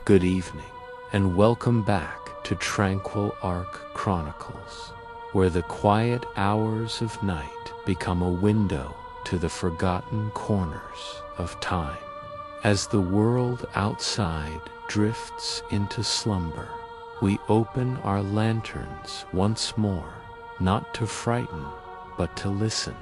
Good evening, and welcome back to Tranquil Arc Chronicles, where the quiet hours of night become a window to the forgotten corners of time. As the world outside drifts into slumber, we open our lanterns once more, not to frighten, but to listen.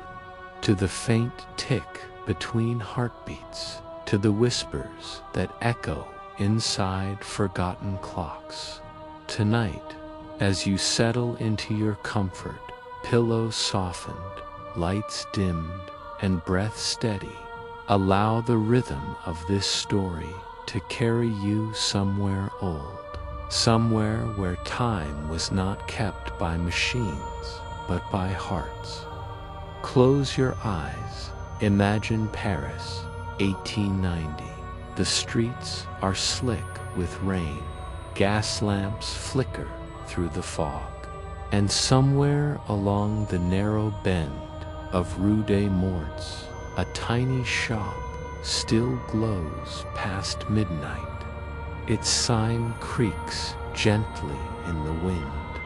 To the faint tick between heartbeats, to the whispers that echo inside forgotten clocks. Tonight, as you settle into your comfort, pillows softened, lights dimmed, and breath steady, allow the rhythm of this story to carry you somewhere old, somewhere where time was not kept by machines, but by hearts. Close your eyes. Imagine Paris, 1890. The streets are slick with rain. Gas lamps flicker through the fog. And somewhere along the narrow bend of Rue des Morts, a tiny shop still glows past midnight. Its sign creaks gently in the wind.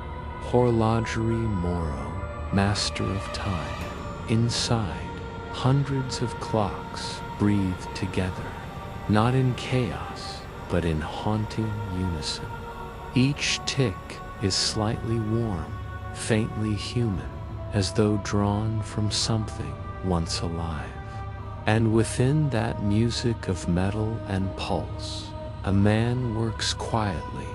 Horlogerie Moreau, master of time. Inside, hundreds of clocks breathe together, not in chaos, but in haunting unison. Each tick is slightly warm, faintly human, as though drawn from something once alive. And within that music of metal and pulse, a man works quietly,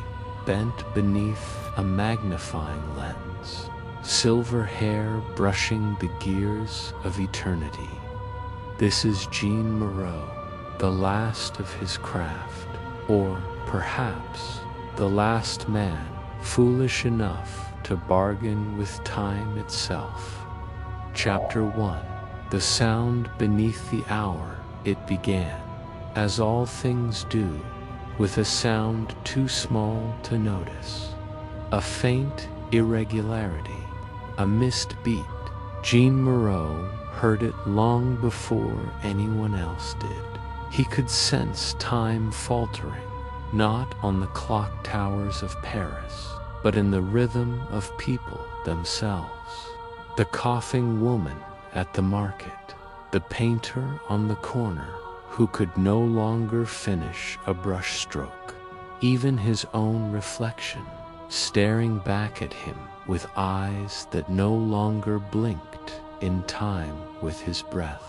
bent beneath a magnifying lens, silver hair brushing the gears of eternity. This is Étienne Roux, the last of his craft, or perhaps the last man foolish enough to bargain with time itself. Chapter 1. The sound beneath the hour. It began, as all things do, with a sound too small to notice. A faint irregularity, a missed beat. Étienne Moreau heard it long before anyone else did. He could sense time faltering, not on the clock towers of Paris, but in the rhythm of people themselves. The coughing woman at the market, the painter on the corner who could no longer finish a brushstroke, even his own reflection staring back at him with eyes that no longer blinked in time with his breath.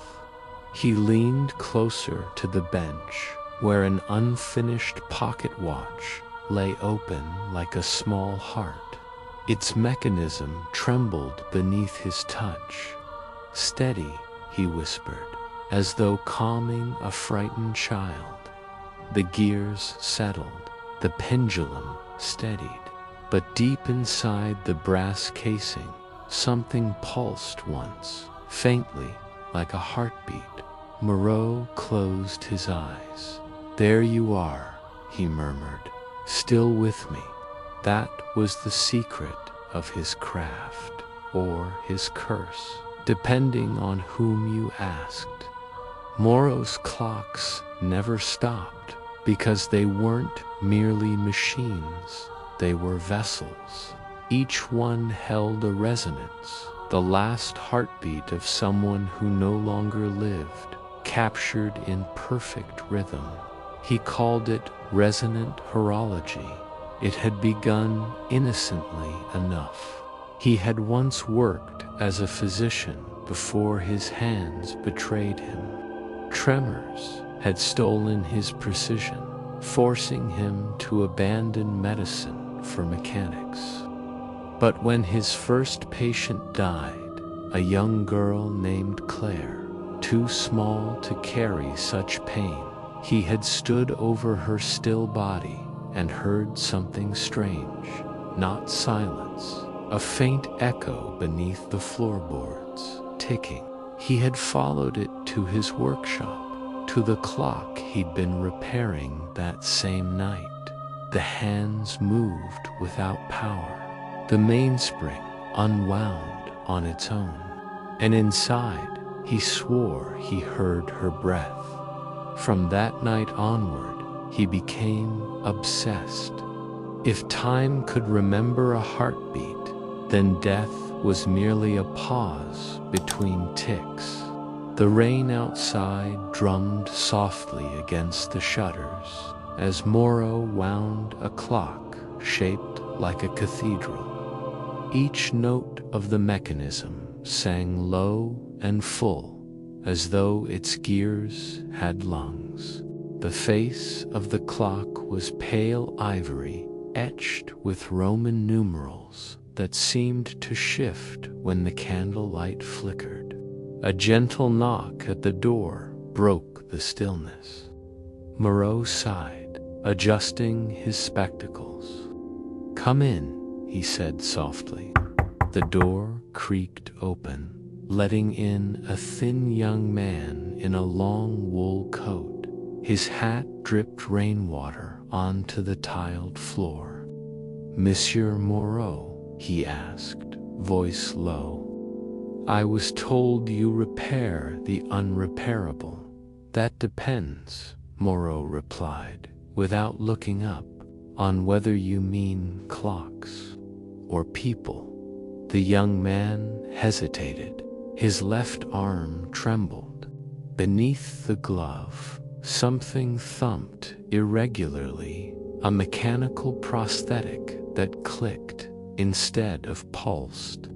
He leaned closer to the bench where an unfinished pocket watch lay open like a small heart. Its mechanism trembled beneath his touch. "Steady," he whispered, as though calming a frightened child. The gears settled, the pendulum steadied. But deep inside the brass casing, something pulsed once, faintly, like a heartbeat. Moreau closed his eyes. "There you are," he murmured, "still with me." That was the secret of his craft, or his curse, depending on whom you asked. Moreau's clocks never stopped, because they weren't merely machines. They were vessels. Each one held a resonance, the last heartbeat of someone who no longer lived, captured in perfect rhythm. He called it resonant horology. It had begun innocently enough. He had once worked as a physician before his hands betrayed him. Tremors had stolen his precision, forcing him to abandon medicine for mechanics. But when his first patient died, a young girl named Claire, too small to carry such pain, he had stood over her still body and heard something strange, not silence, a faint echo beneath the floorboards, ticking. He had followed it to his workshop, to the clock he'd been repairing that same night. The hands moved without power. The mainspring unwound on its own. And inside, he swore he heard her breath. From that night onward, he became obsessed. If time could remember a heartbeat, then death was merely a pause between ticks. The rain outside drummed softly against the shutters as Moreau wound a clock shaped like a cathedral. Each note of the mechanism sang low and full, as though its gears had lungs. The face of the clock was pale ivory, etched with Roman numerals that seemed to shift when the candlelight flickered. A gentle knock at the door broke the stillness. Moreau sighed, adjusting his spectacles. "Come in," he said softly. The door creaked open, letting in a thin young man in a long wool coat. His hat dripped rainwater onto the tiled floor. "Monsieur Moreau?" he asked, voice low. "I was told you repair the unrepairable." "That depends," Moreau replied, without looking up, "on whether you mean clocks or people." The young man hesitated. His left arm trembled. Beneath the glove, something thumped irregularly, a mechanical prosthetic that clicked instead of pulsed.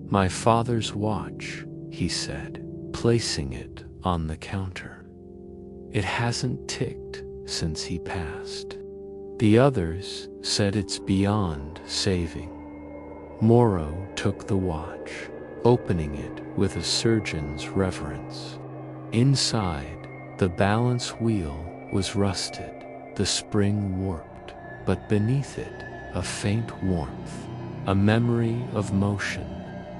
"My father's watch," he said, placing it on the counter. "It hasn't ticked since he passed. The others said it's beyond saving." Moreau took the watch, opening it with a surgeon's reverence. Inside, the balance wheel was rusted, the spring warped, but beneath it, a faint warmth, a memory of motion.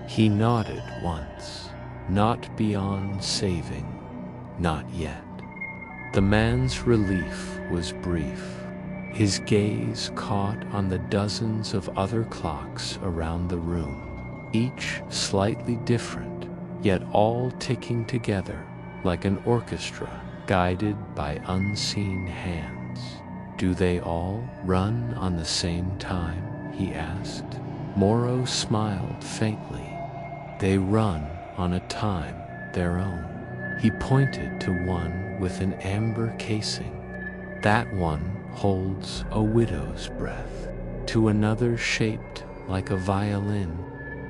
He nodded once. "Not beyond saving. Not yet." The man's relief was brief. His gaze caught on the dozens of other clocks around the room, each slightly different, yet all ticking together like an orchestra guided by unseen hands. "Do they all run on the same time?" he asked. Moreau smiled faintly. "They run on a time their own." He pointed to one with an amber casing. "That one holds a widow's breath." To another shaped like a violin.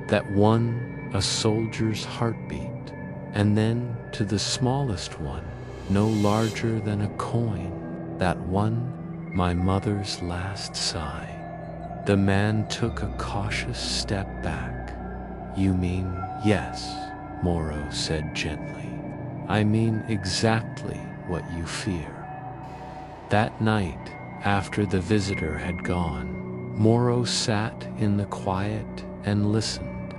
"That one a soldier's heartbeat." And then to the smallest one, no larger than a coin. "That one my mother's last sigh." The man took a cautious step back. "You mean yes," Moreau said gently. "I mean exactly what you fear." That night, after the visitor had gone, Moreau sat in the quiet and listened.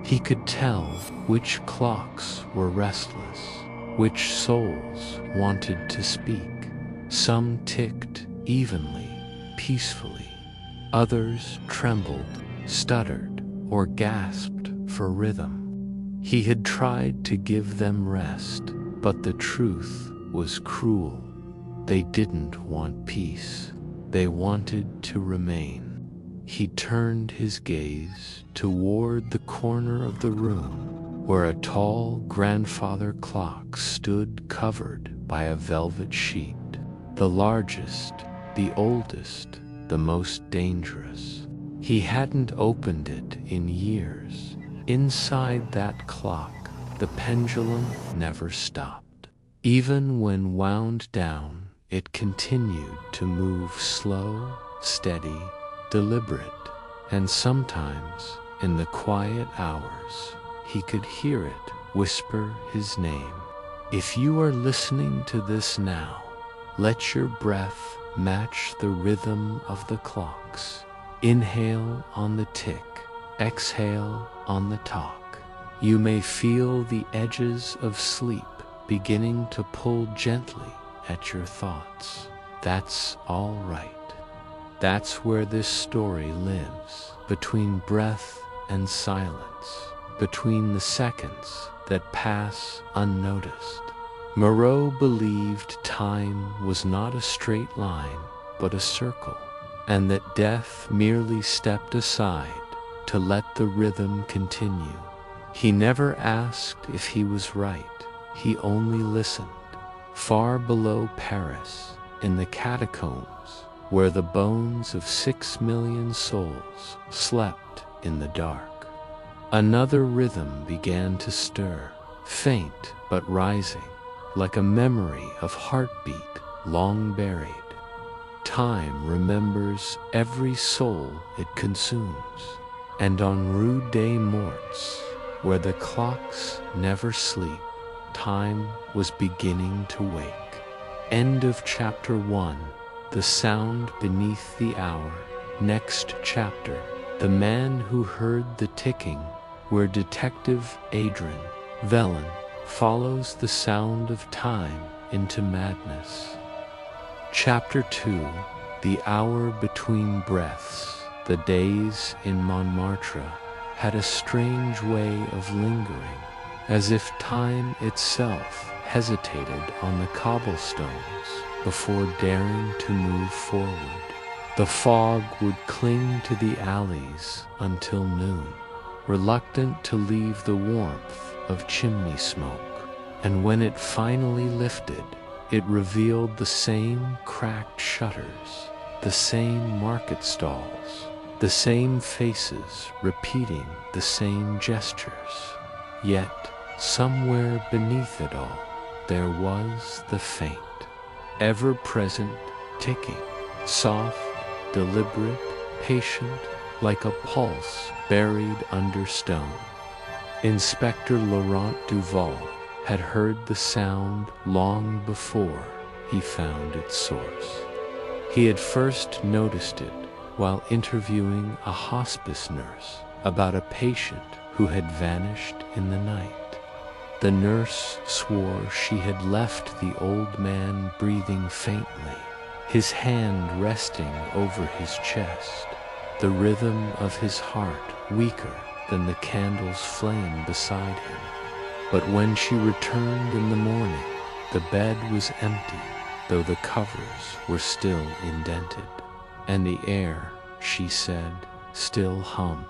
He could tell which clocks were restless, which souls wanted to speak. Some ticked evenly, peacefully. Others trembled, stuttered, or gasped for rhythm. He had tried to give them rest, but the truth was cruel. They didn't want peace. They wanted to remain. He turned his gaze toward the corner of the room where a tall grandfather clock stood covered by a velvet sheet. The largest, the oldest, the most dangerous. He hadn't opened it in years. Inside that clock, the pendulum never stopped. Even when wound down, it continued to move slow, steady, deliberate, and sometimes, in the quiet hours, he could hear it whisper his name. If you are listening to this now, let your breath match the rhythm of the clocks. Inhale on the tick, exhale on the talk. You may feel the edges of sleep beginning to pull gently at your thoughts. That's all right. That's where this story lives, between breath and silence, between the seconds that pass unnoticed. Moreau believed time was not a straight line, but a circle, and that death merely stepped aside to let the rhythm continue. He never asked if he was right, he only listened. Far below Paris, in the catacombs, where the bones of 6 million souls slept in the dark, another rhythm began to stir, faint but rising, like a memory of heartbeat long buried. Time remembers every soul it consumes, and on Rue des Morts, where the clocks never sleep, time was beginning to wake. End of chapter 1. The sound beneath the hour. Next chapter. The man who heard the ticking, where Detective Adrien Velen follows the sound of time into madness. Chapter 2. The hour between breaths. The days in Montmartre had a strange way of lingering, as if time itself hesitated on the cobblestones before daring to move forward. The fog would cling to the alleys until noon, reluctant to leave the warmth of chimney smoke, and when it finally lifted, it revealed the same cracked shutters, the same market stalls, the same faces repeating the same gestures. Yet, somewhere beneath it all, there was the faint, ever-present ticking, soft, deliberate, patient, like a pulse buried under stone. Inspector Laurent Duval had heard the sound long before he found its source. He had first noticed it while interviewing a hospice nurse about a patient who had vanished in the night. The nurse swore she had left the old man breathing faintly, his hand resting over his chest, the rhythm of his heart weaker than the candle's flame beside him. But when she returned in the morning, the bed was empty, though the covers were still indented, and the air, she said, still hummed.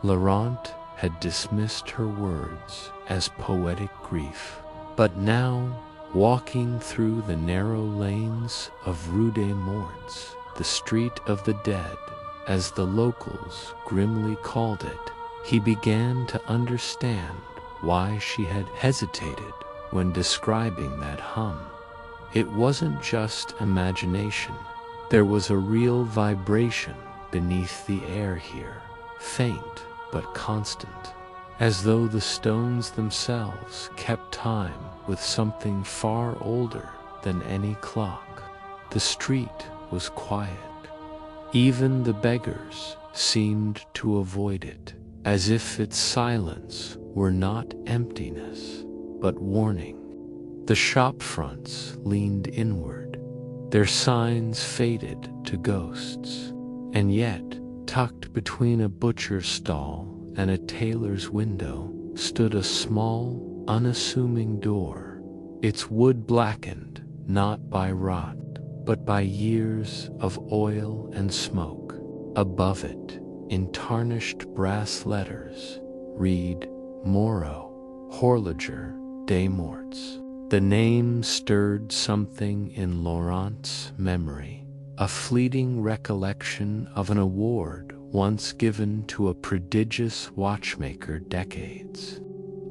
Laurent had dismissed her words as poetic grief, but now, walking through the narrow lanes of Rue des Morts, the street of the dead, as the locals grimly called it, he began to understand why she had hesitated when describing that hum. It wasn't just imagination. There was a real vibration beneath the air here, faint but constant, as though the stones themselves kept time with something far older than any clock. The street was quiet. Even the beggars seemed to avoid it, as if its silence were not emptiness, but warning. The shop fronts leaned inward, their signs faded to ghosts, and yet, tucked between a butcher's stall and a tailor's window, stood a small, unassuming door, its wood blackened not by rot, but by years of oil and smoke. Above it, in tarnished brass letters, read Moreau, Horloger des Morts. The name stirred something in Laurent's memory, a fleeting recollection of an award once given to a prodigious watchmaker decades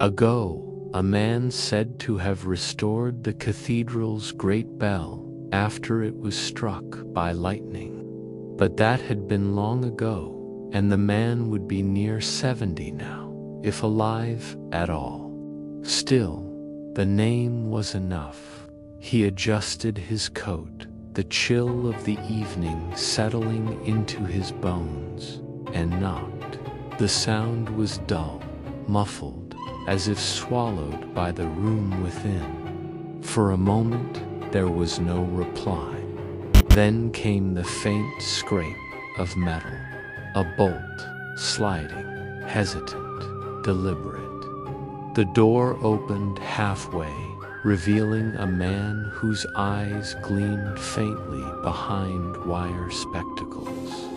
ago, a man said to have restored the cathedral's great bell after it was struck by lightning. But that had been long ago, and the man would be near 70 now, if alive at all. Still, the name was enough. He adjusted his coat, the chill of the evening settling into his bones, and knocked. The sound was dull, muffled, as if swallowed by the room within. For a moment, there was no reply. Then came the faint scrape of metal, a bolt, sliding, hesitant, deliberate. The door opened halfway, revealing a man whose eyes gleamed faintly behind wire spectacles.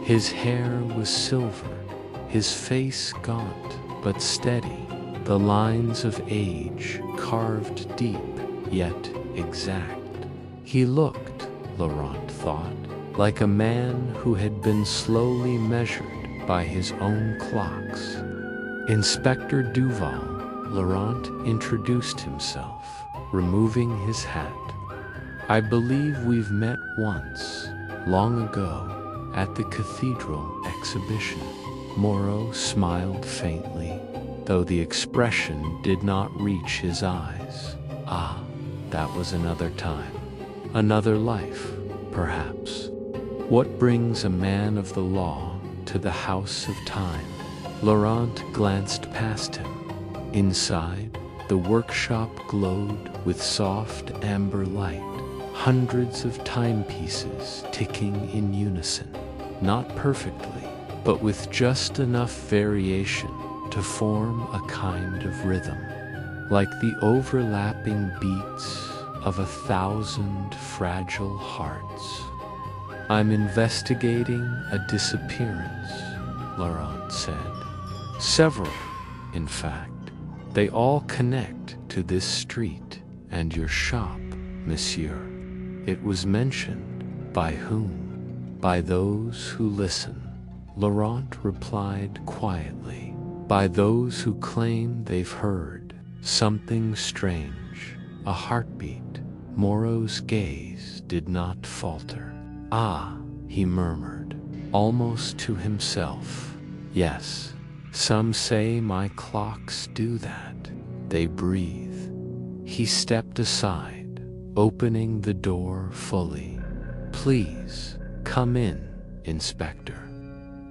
His hair was silvered, his face gaunt but steady, the lines of age carved deep yet exact. He looked, Laurent thought, like a man who had been slowly measured by his own clocks. Inspector Duval, Laurent introduced himself, removing his hat. I believe we've met once, long ago, at the cathedral exhibition. Moreau smiled faintly, though the expression did not reach his eyes. Ah, that was another time. Another life, perhaps. What brings a man of the law to the house of time? Laurent glanced past him. Inside, the workshop glowed with soft amber light, hundreds of timepieces ticking in unison, not perfectly, but with just enough variation to form a kind of rhythm, like the overlapping beats of 1,000 fragile hearts. I'm investigating a disappearance, Laurent said. Several, in fact. They all connect to this street and your shop, monsieur. It was mentioned. By whom? By those who listen. Laurent replied quietly. By those who claim they've heard something strange, a heartbeat. Moreau's gaze did not falter. Ah, he murmured, almost to himself. Yes, some say my clocks do that. They breathe. He stepped aside, opening the door fully. Please, come in, Inspector.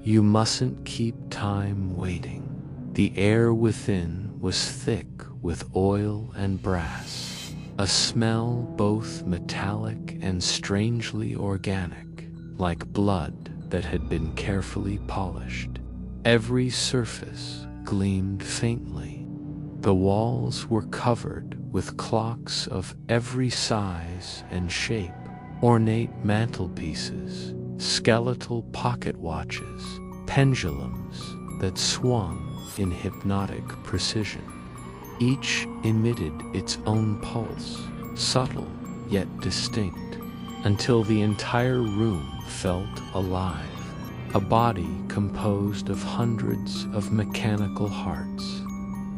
You mustn't keep time waiting. The air within was thick with oil and brass, a smell both metallic and strangely organic, like blood that had been carefully polished. Every surface gleamed faintly. The walls were covered with clocks of every size and shape, ornate mantelpieces, skeletal pocket watches, pendulums that swung in hypnotic precision. Each emitted its own pulse, subtle yet distinct, until the entire room felt alive. A body composed of hundreds of mechanical hearts.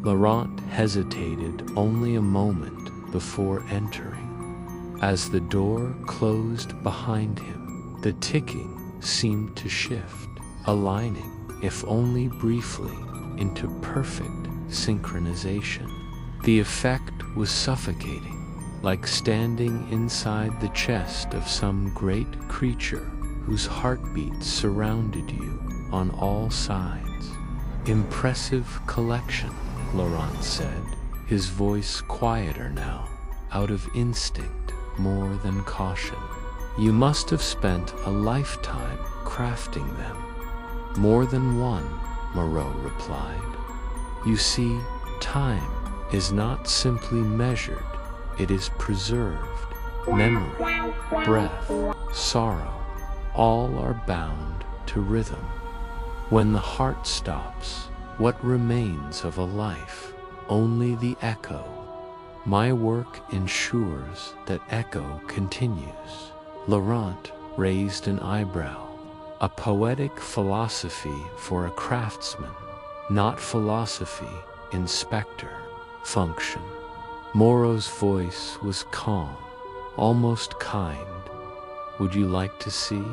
Laurent hesitated only a moment before entering. As the door closed behind him, the ticking seemed to shift, aligning, if only briefly, into perfect synchronization. The effect was suffocating, like standing inside the chest of some great creature whose heartbeats surrounded you on all sides. Impressive collection, Laurent said, his voice quieter now, out of instinct more than caution. You must have spent a lifetime crafting them. More than one, Moreau replied. You see, time is not simply measured, it is preserved. Memory, breath, sorrow, all are bound to rhythm. When the heart stops, what remains of a life? Only the echo. My work ensures that echo continues. Laurent raised an eyebrow. A poetic philosophy for a craftsman, not philosophy, Inspector. Function. Moreau's voice was calm, almost kind. Would you like to see?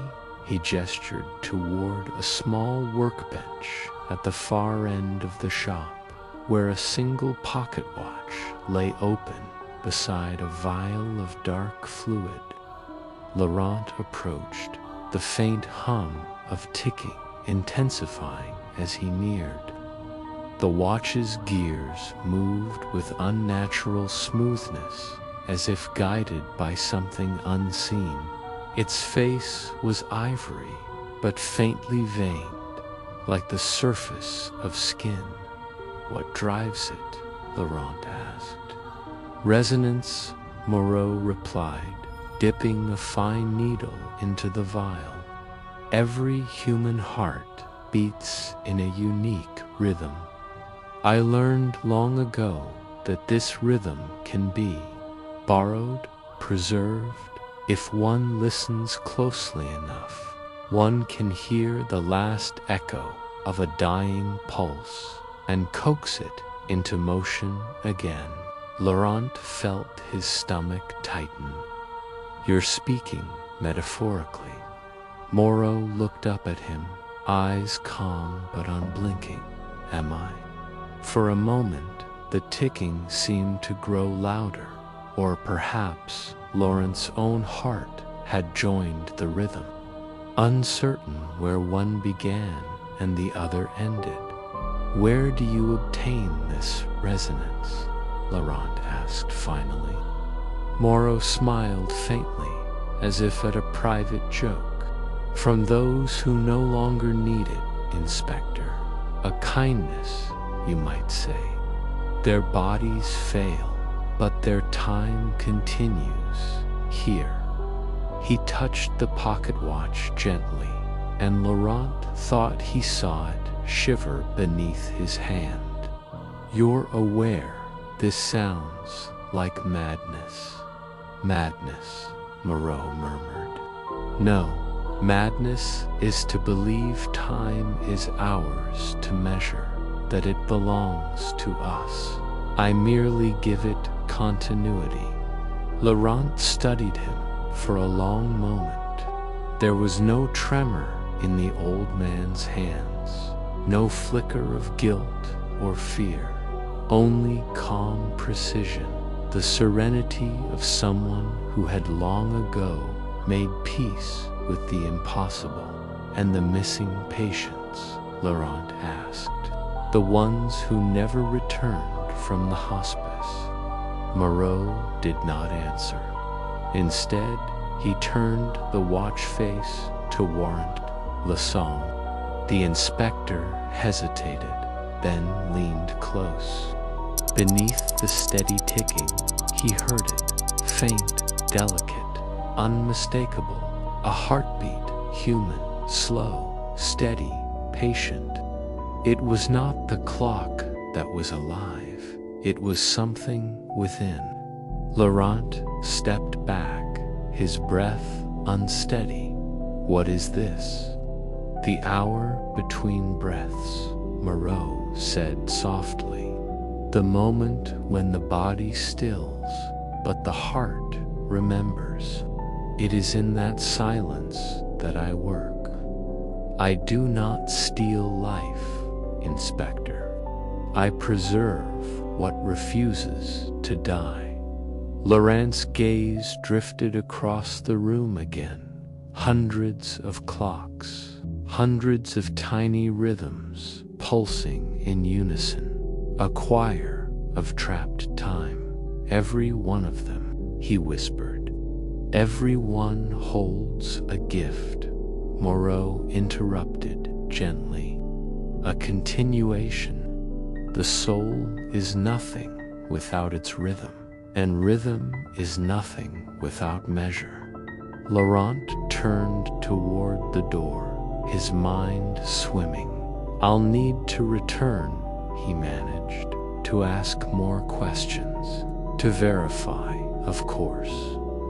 He gestured toward a small workbench at the far end of the shop, where a single pocket watch lay open beside a vial of dark fluid. Laurent approached, the faint hum of ticking intensifying as he neared. The watch's gears moved with unnatural smoothness, as if guided by something unseen. Its face was ivory, but faintly veined, like the surface of skin. What drives it? Laurent asked. Resonance, Moreau replied, dipping a fine needle into the vial. Every human heart beats in a unique rhythm. I learned long ago that this rhythm can be borrowed, preserved. If one listens closely enough, one can hear the last echo of a dying pulse and coax it into motion again. Laurent felt his stomach tighten. You're speaking metaphorically. Moreau looked up at him, eyes calm but unblinking. Am I? For a moment, the ticking seemed to grow louder, or perhaps Laurent's own heart had joined the rhythm. Uncertain where one began and the other ended. Where do you obtain this resonance? Laurent asked finally. Moreau smiled faintly, as if at a private joke. From those who no longer need it, Inspector. A kindness, you might say. Their bodies fail, but their time continues here. He touched the pocket watch gently, and Laurent thought he saw it shiver beneath his hand. You're aware this sounds like madness. Madness, Moreau murmured. No, madness is to believe time is ours to measure, that it belongs to us. I merely give it continuity. Laurent studied him for a long moment. There was no tremor in the old man's hands, no flicker of guilt or fear, only calm precision, the serenity of someone who had long ago made peace with the impossible. And the missing patients, Laurent asked, the ones who never returned from the hospice. Moreau did not answer. Instead, he turned the watch face to Warrant Lasson. The inspector hesitated, then leaned close. Beneath the steady ticking, he heard it, faint, delicate, unmistakable, a heartbeat, human, slow, steady, patient. It was not the clock that was alive, it was something within. Laurent stepped back, his breath unsteady. What is this? The hour between breaths, Moreau said softly. The moment when the body stills, but the heart remembers. It is in that silence that I work. I do not steal life, Inspector. I preserve what refuses to die. Laurent's gaze drifted across the room again. Hundreds of clocks, hundreds of tiny rhythms pulsing in unison. A choir of trapped time. Every one of them, he whispered. Every one holds a gift. Moreau interrupted gently. A continuation. The soul is nothing without its rhythm, and rhythm is nothing without measure. Laurent turned toward the door, his mind swimming. I'll need to return, he managed, to ask more questions. To verify, of course,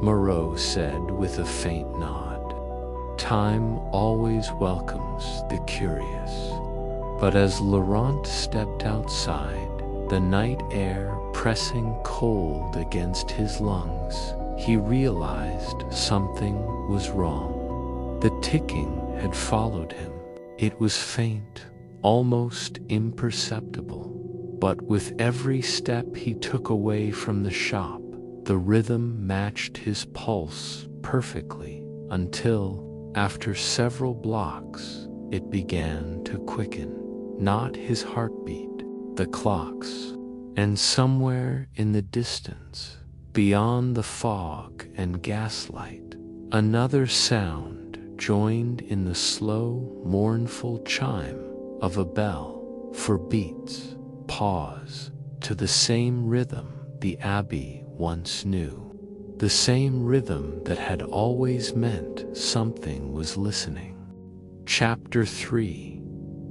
Moreau said with a faint nod. Time always welcomes the curious. But as Laurent stepped outside, the night air pressing cold against his lungs, he realized something was wrong. The ticking had followed him. It was faint, almost imperceptible, but with every step he took away from the shop, the rhythm matched his pulse perfectly until, after several blocks, it began to quicken. Not his heartbeat, the clock's. And somewhere in the distance, beyond the fog and gaslight, another sound joined in the slow, mournful chime of a bell. For beats, pause, to the same rhythm the abbey once knew. The same rhythm that had always meant something was listening. Chapter 3: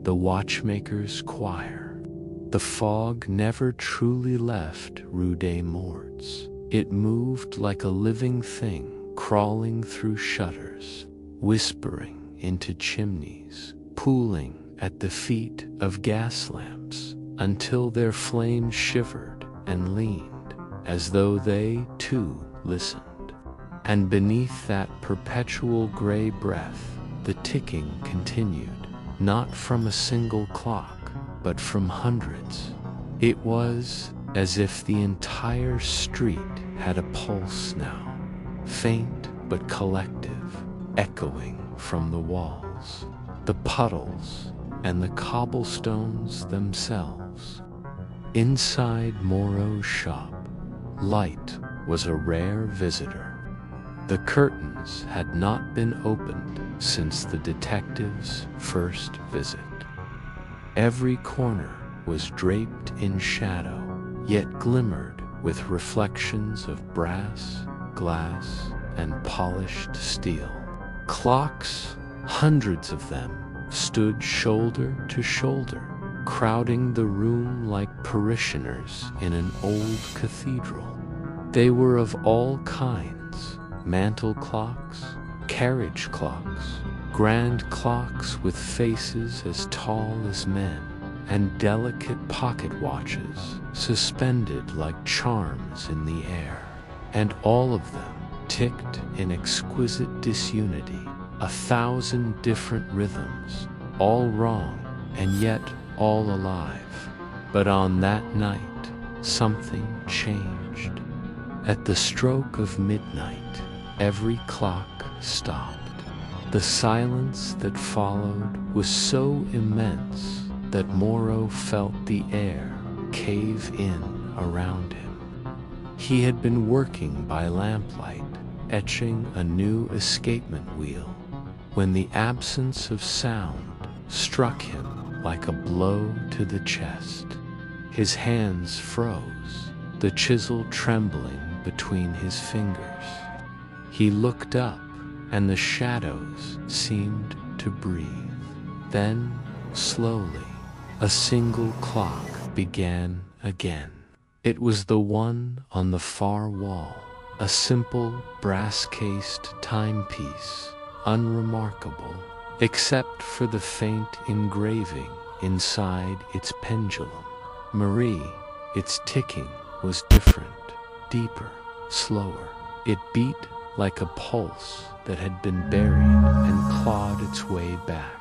The Watchmaker's Choir. The fog never truly left Rue des Morts. It moved like a living thing, crawling through shutters, whispering into chimneys, pooling at the feet of gas lamps, until their flames shivered and leaned, as though they, too, listened. And beneath that perpetual gray breath, the ticking continued, not from a single clock, but from hundreds. It was as if the entire street had a pulse now, faint but collective, echoing from the walls, the puddles, and the cobblestones themselves. Inside Moreau's shop, light was a rare visitor. The curtains had not been opened since the detective's first visit. Every corner was draped in shadow, yet glimmered with reflections of brass, glass, and polished steel. Clocks, hundreds of them, stood shoulder to shoulder, crowding the room like parishioners in an old cathedral. They were of all kinds: mantel clocks, carriage clocks, grand clocks with faces as tall as men, and delicate pocket watches suspended like charms in the air. And all of them ticked in exquisite disunity, 1,000 different rhythms, all wrong and yet all alive. But on that night, something changed. At the stroke of midnight, every clock stopped. The silence that followed was so immense that Moreau felt the air cave in around him. He had been working by lamplight, etching a new escapement wheel, when the absence of sound struck him like a blow to the chest. His hands froze, the chisel trembling between his fingers. He looked up, and the shadows seemed to breathe. Then, slowly, a single clock began again. It was the one on the far wall, a simple brass-cased timepiece, unremarkable, except for the faint engraving inside its pendulum. Marie, its ticking was different, deeper, slower. It beat like a pulse that had been buried and clawed its way back.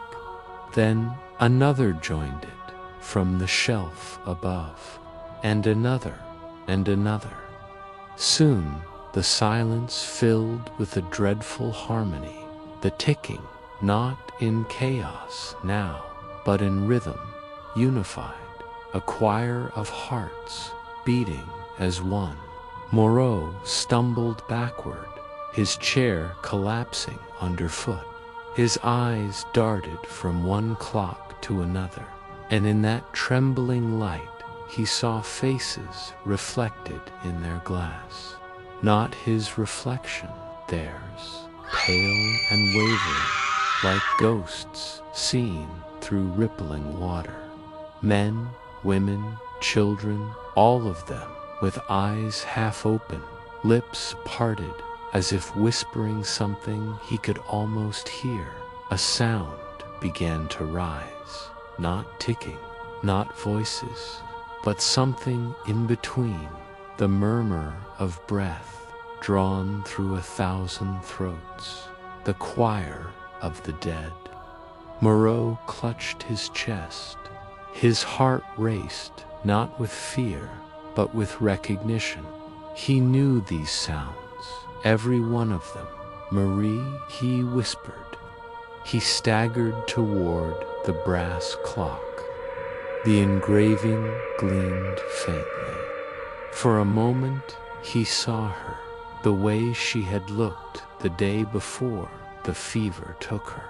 Then another joined it from the shelf above, and another, and another. Soon the silence filled with a dreadful harmony, the ticking not in chaos now, but in rhythm, unified, a choir of hearts beating as one. Moreau stumbled backward, his chair collapsing underfoot. His eyes darted from one clock to another, and in that trembling light he saw faces reflected in their glass. Not his reflection, theirs, pale and wavering, like ghosts seen through rippling water. Men, women, children, all of them, with eyes half open, lips parted, as if whispering something he could almost hear. A sound began to rise, not ticking, not voices, but something in between, the murmur of breath drawn through 1,000 throats, the choir of the dead. Moreau clutched his chest. His heart raced, not with fear, but with recognition. He knew these sounds, every one of them. Marie, he whispered. He staggered toward the brass clock. The engraving gleamed faintly. For a moment he saw her, the way she had looked the day before the fever took her,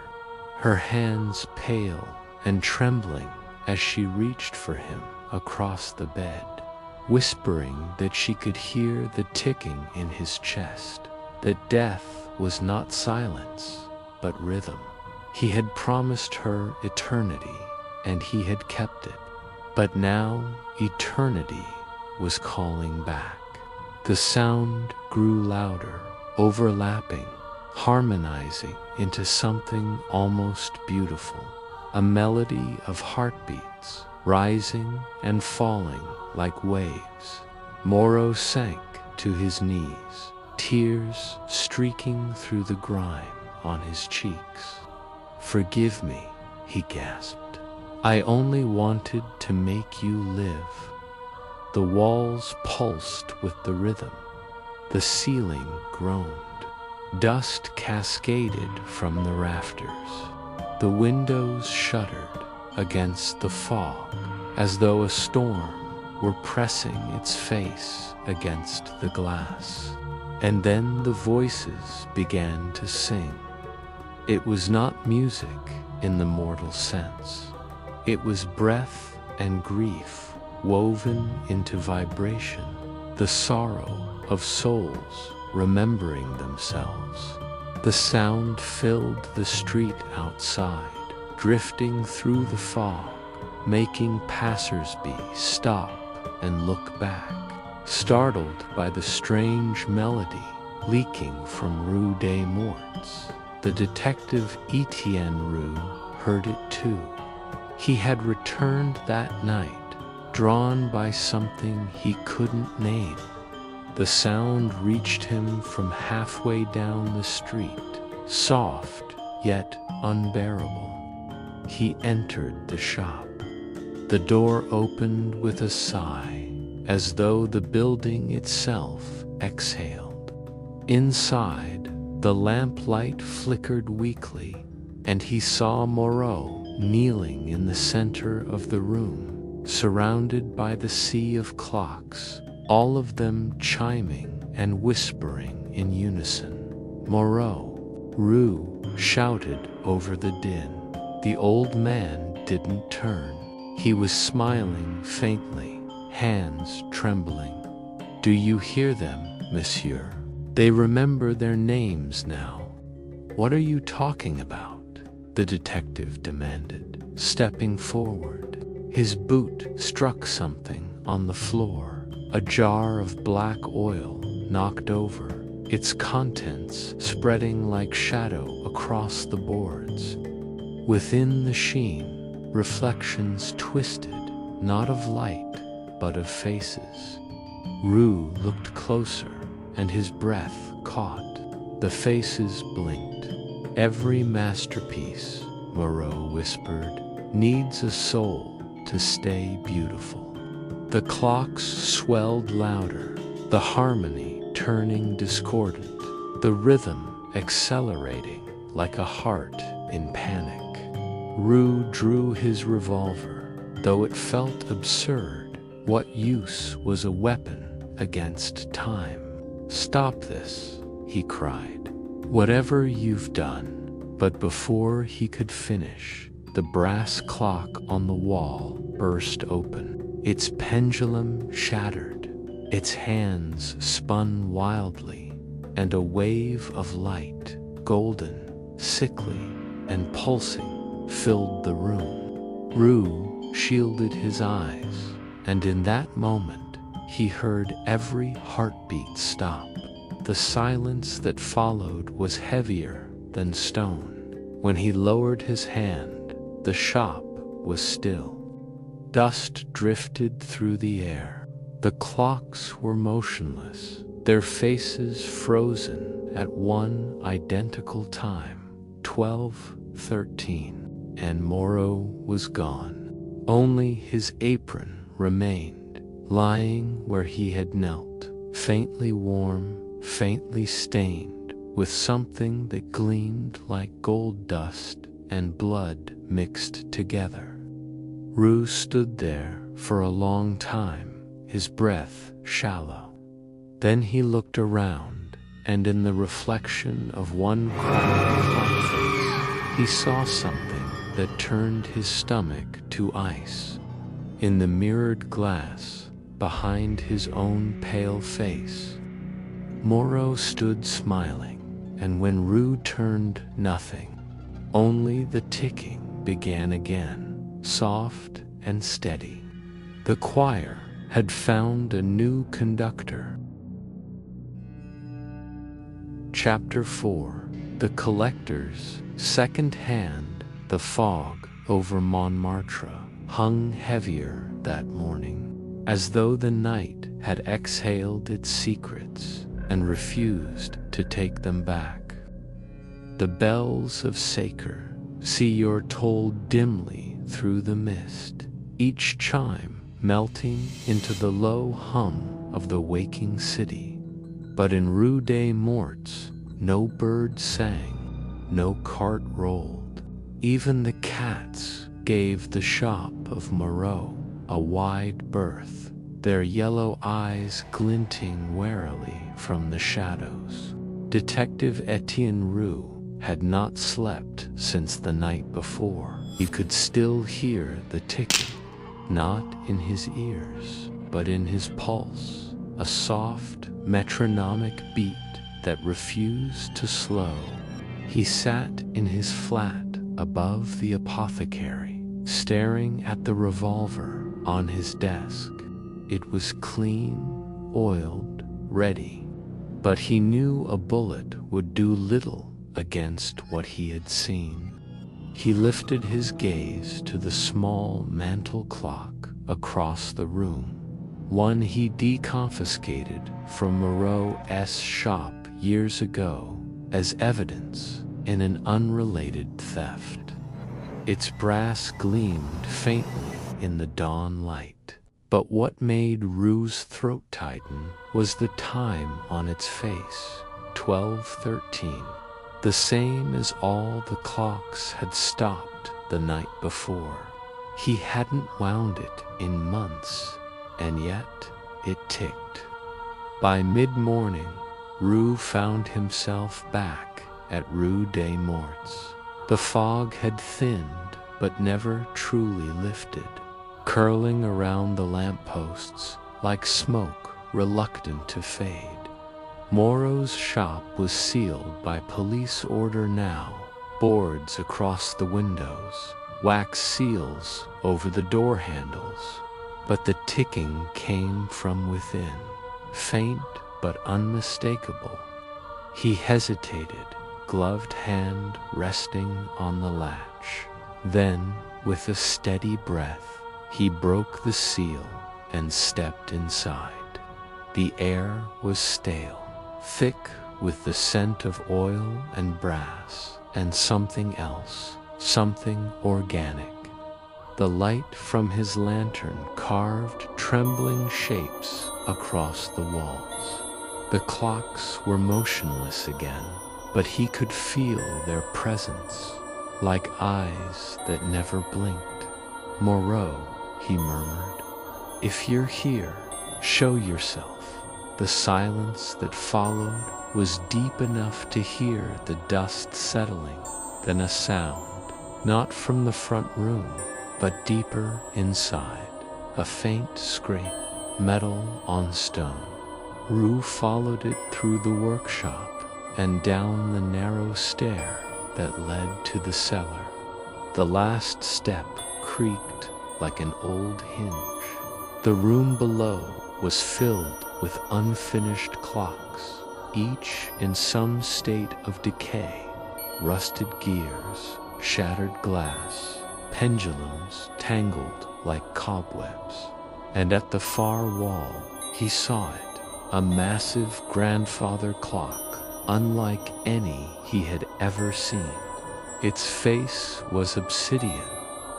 her hands pale and trembling as she reached for him across the bed. whispering that she could hear the ticking in his chest, that death was not silence, but rhythm. He had promised her eternity, and he had kept it. But now eternity was calling back. The sound grew louder, overlapping, harmonizing into something almost beautiful, a melody of heartbeats, rising and falling like waves. Moreau sank to his knees, tears streaking through the grime on his cheeks. "Forgive me," he gasped. "I only wanted to make you live." The walls pulsed with the rhythm. The ceiling groaned. Dust cascaded from the rafters. The windows shuddered against the fog, as though a storm were pressing its face against the glass. And then the voices began to sing. It was not music in the mortal sense. It was breath and grief woven into vibration, the sorrow of souls remembering themselves. The sound filled the street outside, drifting through the fog, making passers-by stop and look back, startled by the strange melody leaking from Rue des Morts. The detective Étienne Roux heard it too. He had returned that night, drawn by something he couldn't name. The sound reached him from halfway down the street, soft yet unbearable. He entered the shop. The door opened with a sigh, as though the building itself exhaled. Inside, the lamplight flickered weakly, and he saw Moreau kneeling in the center of the room, surrounded by the sea of clocks, all of them chiming and whispering in unison. "Moreau!" Rue shouted over the din. The old man didn't turn. He was smiling faintly, hands trembling. "Do you hear them, monsieur? They remember their names now." "What are you talking about?" the detective demanded, stepping forward. His boot struck something on the floor, a jar of black oil knocked over, its contents spreading like shadow across the boards. Within the sheen, reflections twisted, not of light, but of faces. Rue looked closer, and his breath caught. The faces blinked. "Every masterpiece," Moreau whispered, "needs a soul to stay beautiful." The clocks swelled louder, the harmony turning discordant, the rhythm accelerating like a heart in panic. Rue drew his revolver, though it felt absurd. What use was a weapon against time? "Stop this," he cried. "Whatever you've done." But before he could finish, the brass clock on the wall burst open. Its pendulum shattered, its hands spun wildly, and a wave of light, golden, sickly, and pulsing, filled the room. Rue shielded his eyes, and in that moment, he heard every heartbeat stop. The silence that followed was heavier than stone. When he lowered his hand, the shop was still. Dust drifted through the air. The clocks were motionless, their faces frozen at one identical time, 12:13, and Moreau was gone. Only his apron remained, lying where he had knelt, faintly warm, faintly stained, with something that gleamed like gold dust and blood mixed together. Rue stood there for a long time, his breath shallow. Then he looked around, and in the reflection of one crowded clock face, he saw something that turned his stomach to ice. In the mirrored glass, behind his own pale face. Moreau stood smiling, and when Rue turned, nothing. Only the ticking began again, soft and steady. The choir had found a new conductor. Chapter 4. The Collectors. Second hand. The fog over Montmartre hung heavier that morning, as though the night had exhaled its secrets and refused to take them back. The bells of Saker you're told dimly through the mist, each chime melting into the low hum of the waking city. But in Rue des Morts, no bird sang, no cart rolled. Even the cats gave the shop of Moreau a wide berth, their yellow eyes glinting warily from the shadows. Detective Étienne Roux had not slept since the night before. He could still hear the ticking, not in his ears, but in his pulse, a soft, metronomic beat that refused to slow. He sat in his flat above the apothecary, staring at the revolver on his desk. It was clean, oiled, ready, but he knew a bullet would do little against what he had seen. He lifted his gaze to the small mantel clock across the room, one he deconfiscated from Moreau's shop years ago as evidence in an unrelated theft. Its brass gleamed faintly in the dawn light, but what made Roux's throat tighten was the time on its face, 12:13. The same as all the clocks had stopped the night before. He hadn't wound it in months, and yet it ticked. By mid-morning, Roux found himself back at Rue des Morts. The fog had thinned, but never truly lifted, curling around the lampposts like smoke reluctant to fade. Moreau's shop was sealed by police order now, boards across the windows, wax seals over the door handles. But the ticking came from within, faint but unmistakable. He hesitated, gloved hand resting on the latch. Then, with a steady breath, he broke the seal and stepped inside. The air was stale, thick with the scent of oil and brass and something else, something organic. The light from his lantern carved trembling shapes across the walls. The clocks were motionless again, but he could feel their presence, like eyes that never blinked. "Moreau," he murmured, "if you're here, show yourself." The silence that followed was deep enough to hear the dust settling, then a sound, not from the front room, but deeper inside, a faint scrape, metal on stone. Roux followed it through the workshop and down the narrow stair that led to the cellar. The last step creaked like an old hinge. The room below was filled with unfinished clocks, each in some state of decay, rusted gears, shattered glass, pendulums tangled like cobwebs. And at the far wall, he saw it, a massive grandfather clock, unlike any he had ever seen. Its face was obsidian,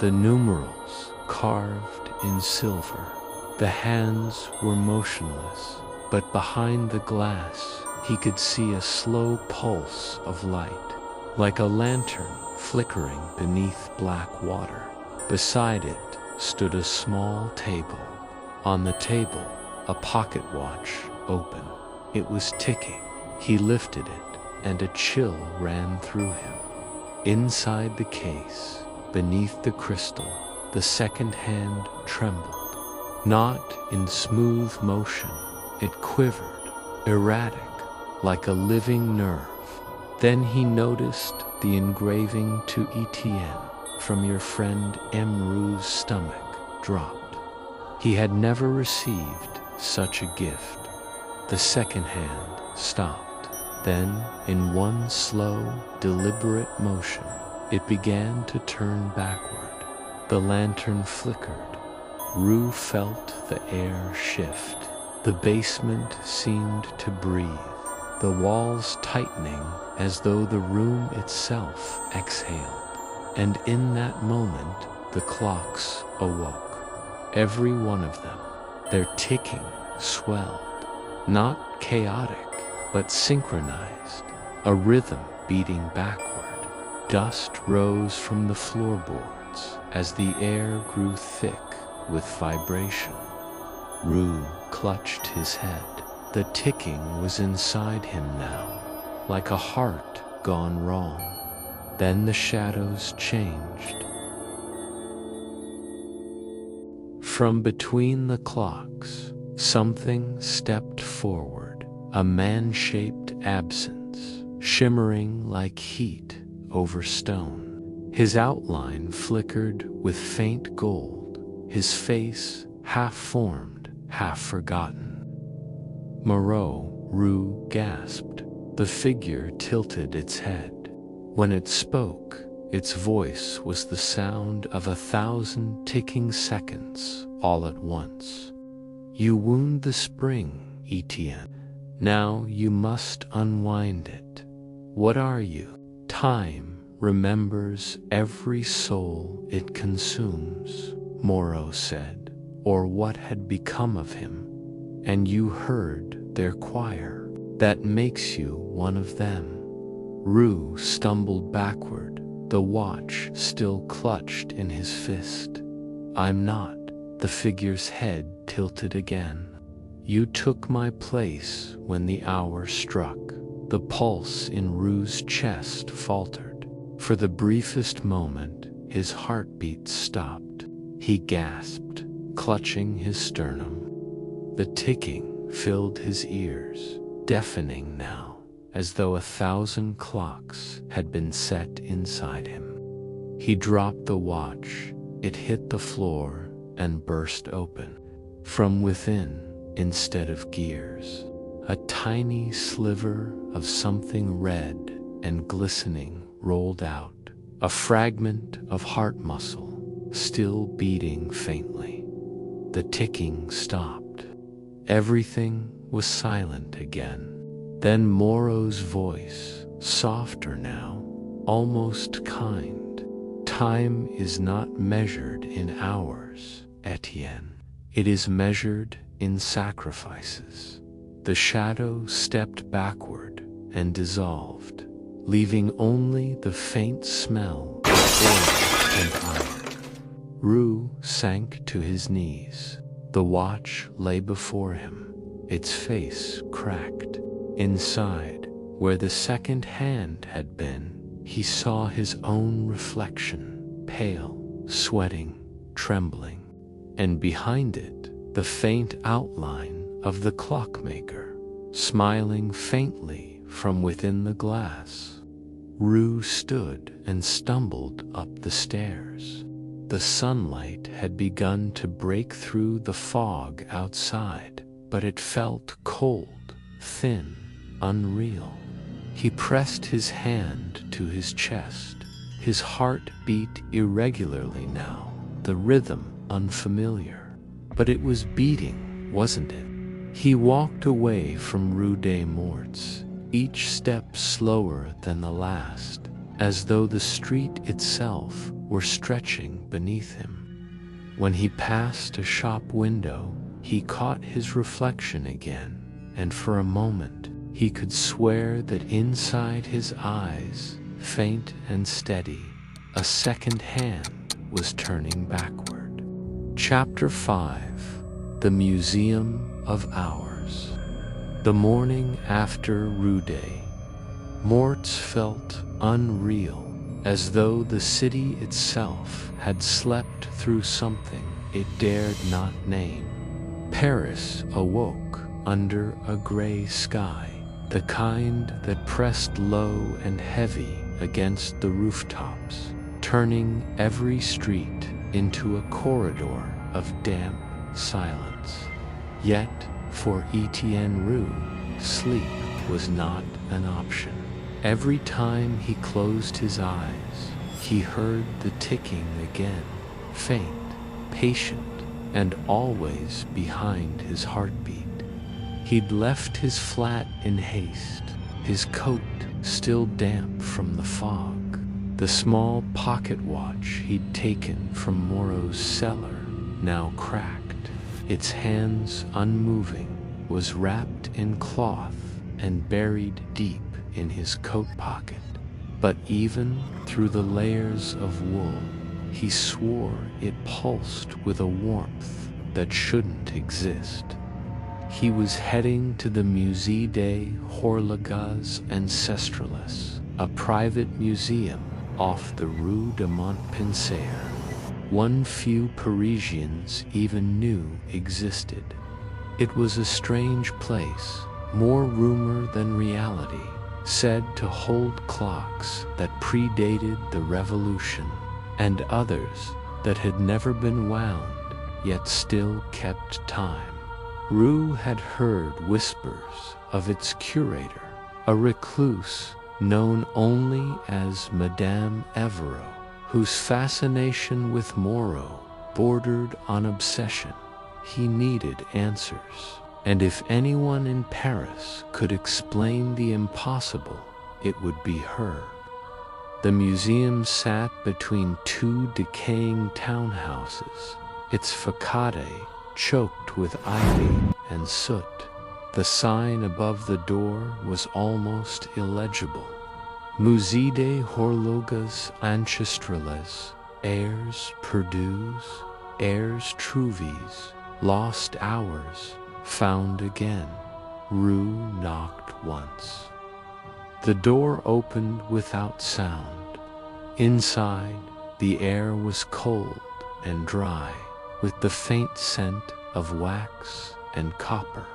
the numerals carved in silver. The hands were motionless, but behind the glass he could see a slow pulse of light, like a lantern flickering beneath black water. Beside it stood a small table. On the table, a pocket watch open. It was ticking. He lifted it, and a chill ran through him. Inside the case, beneath the crystal, the second hand trembled. not in smooth motion. It quivered, erratic, like a living nerve. Then he noticed the engraving to Étienne from your friend Roux's stomach dropped. He had never received such a gift. The second hand stopped. Then, in one slow, deliberate motion, it began to turn backward. The lantern flickered. Roux felt the air shift. The basement seemed to breathe, the walls tightening as though the room itself exhaled. And in that moment, the clocks awoke. Every one of them, their ticking swelled, not chaotic, but synchronized, a rhythm beating backward. Dust rose from the floorboards as the air grew thick with vibration. Roux clutched his head. The ticking was inside him now, like a heart gone wrong. Then the shadows changed. From between the clocks, something stepped forward, a man-shaped absence, shimmering like heat over stone. His outline flickered with faint gold, his face half-formed, half-forgotten. Moreau, Roux gasped. The figure tilted its head. When it spoke, its voice was the sound of 1,000 ticking seconds all at once. You wound the spring, Étienne. Now you must unwind it. What are you? Time remembers every soul it consumes, Moreau said, or what had become of him. And you heard their choir. That makes you one of them. Roux stumbled backward, the watch still clutched in his fist. I'm not. The figure's head tilted again. You took my place when the hour struck. The pulse in Roux's chest faltered. For the briefest moment, his heartbeat stopped. He gasped, clutching his sternum. The ticking filled his ears, deafening now, as though 1,000 clocks had been set inside him. He dropped the watch. It hit the floor and burst open. From within, instead of gears, a tiny sliver of something red and glistening rolled out, a fragment of heart muscle, still beating faintly. The ticking stopped. Everything was silent again. Then Moreau's voice, softer now, almost kind. Time is not measured in hours, Étienne. It is measured in sacrifices. The shadow stepped backward and dissolved, leaving only the faint smell of oil and iron. Roux sank to his knees. The watch lay before him, its face cracked. Inside, where the second hand had been, he saw his own reflection, pale, sweating, trembling, and behind it, the faint outline of the clockmaker, smiling faintly from within the glass. Roux stood and stumbled up the stairs. The sunlight had begun to break through the fog outside, but it felt cold, thin, unreal. He pressed his hand to his chest. His heart beat irregularly now, the rhythm unfamiliar. But it was beating, wasn't it? He walked away from Rue des Morts, each step slower than the last, as though the street itself were stretching beneath him. When he passed a shop window, he caught his reflection again, and for a moment he could swear that inside his eyes, faint and steady, a second hand was turning backward. Chapter 5: The Museum of Hours. The morning after Rue des Morts felt unreal, as though the city itself had slept through something it dared not name. Paris awoke under a gray sky, the kind that pressed low and heavy against the rooftops, turning every street into a corridor of damp silence. Yet, for Étienne Roux, sleep was not an option. Every time he closed his eyes, he heard the ticking again, faint, patient, and always behind his heartbeat. He'd left his flat in haste, his coat still damp from the fog. The small pocket watch he'd taken from Moreau's cellar, now cracked, its hands unmoving, was wrapped in cloth and buried deep in his coat pocket. But even through the layers of wool, he swore it pulsed with a warmth that shouldn't exist. He was heading to the Musée des Horloges Ancestrales, a private museum off the Rue de Montpensier, one few Parisians even knew existed. It was a strange place, more rumor than reality, said to hold clocks that predated the Revolution, and others that had never been wound, yet still kept time. Roux had heard whispers of its curator, a recluse known only as Madame Evero, whose fascination with Moreau bordered on obsession. He needed answers, and if anyone in Paris could explain the impossible, it would be her. The museum sat between two decaying townhouses, its facade choked with ivy and soot. The sign above the door was almost illegible. Musée des Horloges Ancestrales, heirs perdus, heirs trouvis, lost hours, found again. Roux knocked once. The door opened without sound. Inside, the air was cold and dry, with the faint scent of wax and copper.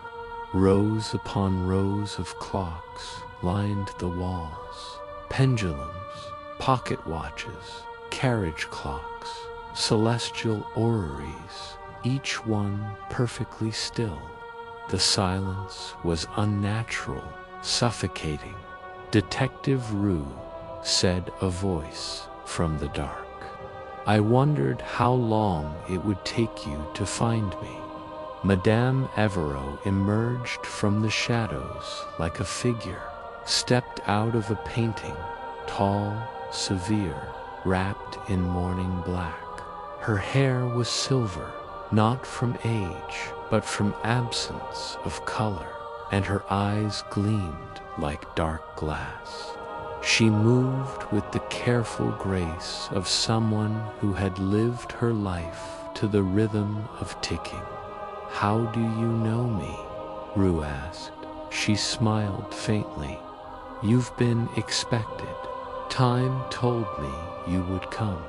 Rows upon rows of clocks lined the walls. Pendulums, pocket watches, carriage clocks, celestial orreries, each one perfectly still. The silence was unnatural, suffocating. "Detective Roux," said a voice from the dark. "I wondered how long it would take you to find me." Madame Evero emerged from the shadows like a figure, stepped out of a painting, tall, severe, wrapped in mourning black. Her hair was silver, not from age, but from absence of color, and her eyes gleamed like dark glass. She moved with the careful grace of someone who had lived her life to the rhythm of ticking. "How do you know me?" Roux asked. She smiled faintly. "You've been expected. Time told me you would come."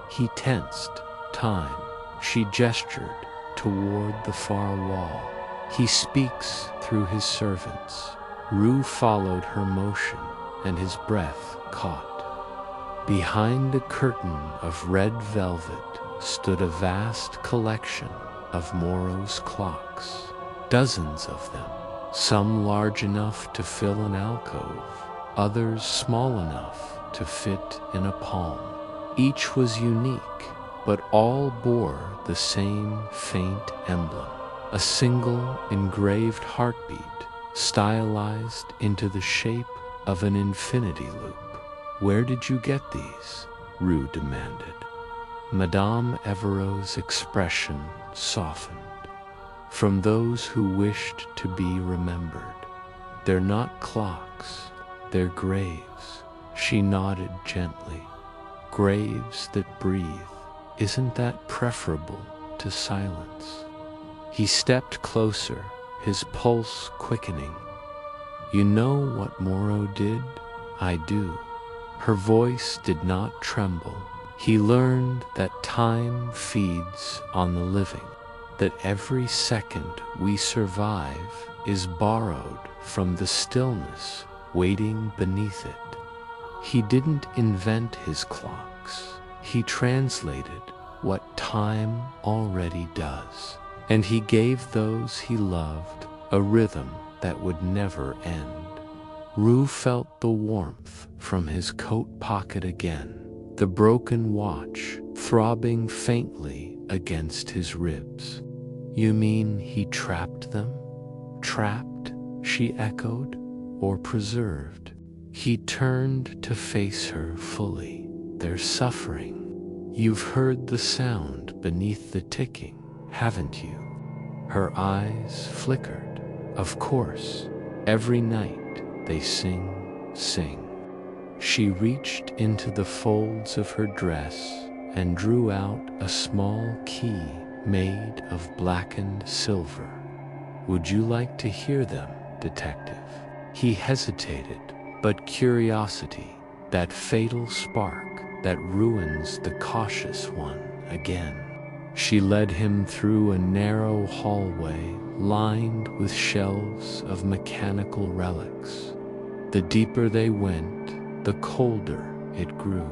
He tensed. "Time." She gestured toward the far wall. "He speaks through his servants." Roux followed her motion, and his breath caught. Behind a curtain of red velvet stood a vast collection of Moreau's clocks, dozens of them, some large enough to fill an alcove, others small enough to fit in a palm. Each was unique, but all bore the same faint emblem, a single engraved heartbeat stylized into the shape of an infinity loop. "Where did you get these?" Roux demanded. Madame Evero's expression softened. "From those who wished to be remembered. They're not clocks, they're graves." She nodded gently. "Graves that breathe. Isn't that preferable to silence?" He stepped closer, his pulse quickening. "You know what Moreau did?" "I do." Her voice did not tremble, He learned that time feeds on the living, that every second we survive is borrowed from the stillness waiting beneath it. He didn't invent his clocks. He translated what time already does, and he gave those he loved a rhythm that would never end. Rue felt the warmth from his coat pocket again, the broken watch throbbing faintly against his ribs. "You mean he trapped them?" "Trapped," she echoed, "or preserved?" He turned to face her fully. "They're suffering. You've heard the sound beneath the ticking, haven't you?" Her eyes flickered. "Of course. Every night they sing. She reached into the folds of her dress and drew out a small key made of blackened silver. "Would you like to hear them, detective?" He hesitated, but curiosity, that fatal spark that ruins the cautious one again. She led him through a narrow hallway lined with shelves of mechanical relics. The deeper they went, the colder it grew.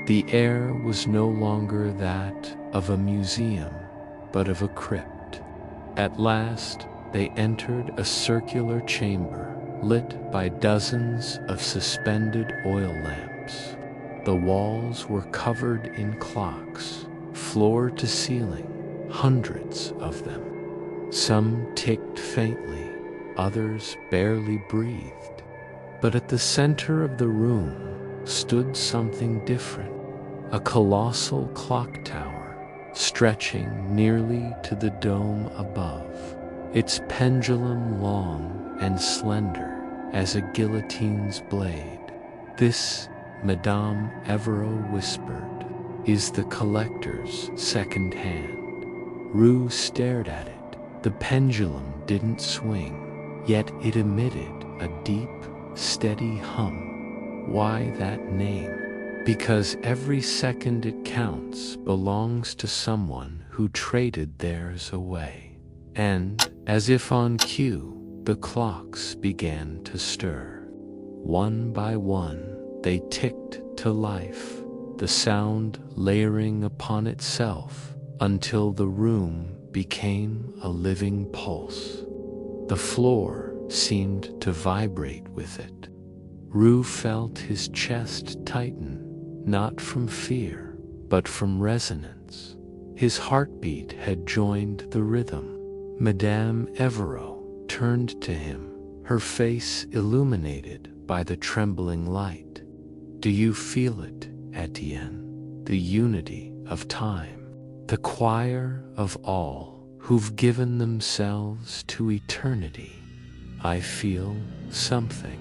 The air was no longer that of a museum, but of a crypt. At last, they entered a circular chamber lit by dozens of suspended oil lamps. The walls were covered in clocks, floor to ceiling, hundreds of them. Some ticked faintly, others barely breathed. But at the center of the room stood something different, a colossal clock tower stretching nearly to the dome above, its pendulum long and slender as a guillotine's blade. "This," Madame Evero whispered, "is the collector's second hand." Rue stared at it. The pendulum didn't swing, yet it emitted a deep, steady hum. Why that name? Because every second it counts belongs to someone who traded theirs away. And, as if on cue, the clocks began to stir. One by one, they ticked to life, the sound layering upon itself until the room became a living pulse. The floor seemed to vibrate with it. Rue felt his chest tighten, not from fear, but from resonance. His heartbeat had joined the rhythm. Madame Evero turned to him, her face illuminated by the trembling light. "Do you feel it, Étienne? The unity of time, the choir of all who've given themselves to eternity." "I feel something."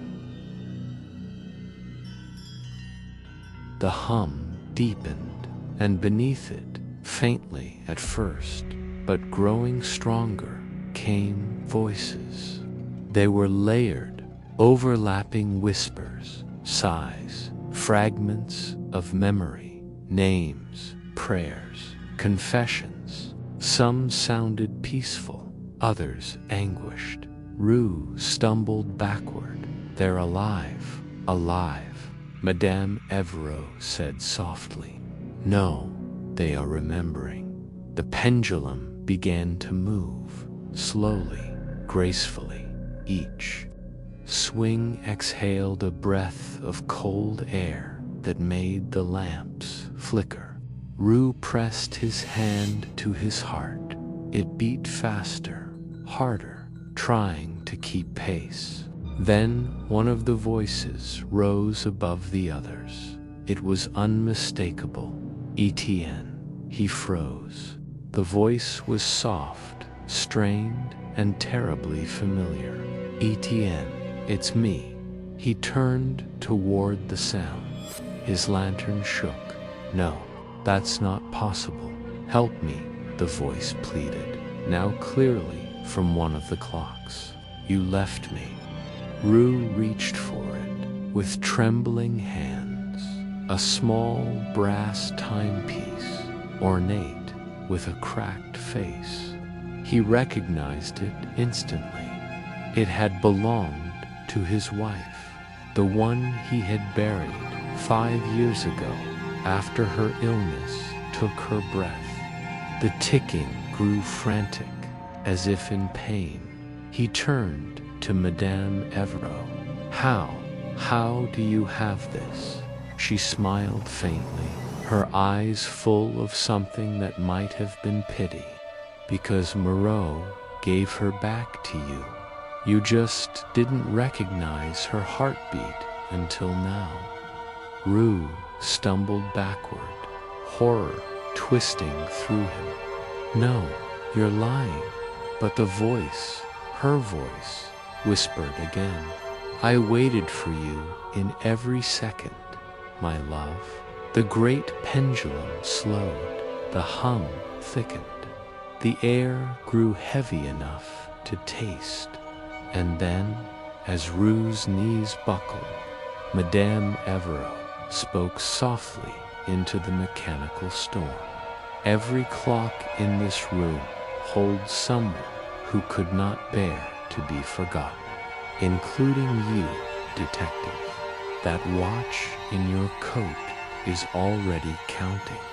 The hum deepened, and beneath it, faintly at first, but growing stronger, came voices. They were layered, overlapping whispers, sighs, fragments of memory, names, prayers, confessions. Some sounded peaceful, others anguished. Rue stumbled backward. "They're alive, alive," Madame Evero said softly. "No, they are remembering." The pendulum began to move, slowly, gracefully. Each swing exhaled a breath of cold air that made the lamps flicker. Rue pressed his hand to his heart. It beat faster, harder, trying to keep pace. Then one of the voices rose above the others. It was unmistakable. "Étienne." He froze. The voice was soft, strained, and terribly familiar. "Étienne, it's me." He turned toward the sound. His lantern shook. "No, that's not possible. Help me," the voice pleaded, now clearly from one of the clocks. "You left me." Rue reached for it with trembling hands. a small brass timepiece, ornate with a cracked face. He recognized it instantly. It had belonged to his wife, the one he had buried 5 years ago after her illness took her breath. The ticking grew frantic, as if in pain. He turned to Madame Evero. How do you have this?" She smiled faintly, her eyes full of something that might have been pity. "Because Moreau gave her back to you. You just didn't recognize her heartbeat until now." Rue stumbled backward, horror twisting through him. "No, you're lying." But the voice, her voice, whispered again. "I waited for you in every second, my love." The great pendulum slowed, the hum thickened. The air grew heavy enough to taste. And then, as Rue's knees buckled, Madame Evero spoke softly into the mechanical storm. "Every clock in this room holds someone who could not bear to be forgotten, including you, detective. That watch in your coat is already counting."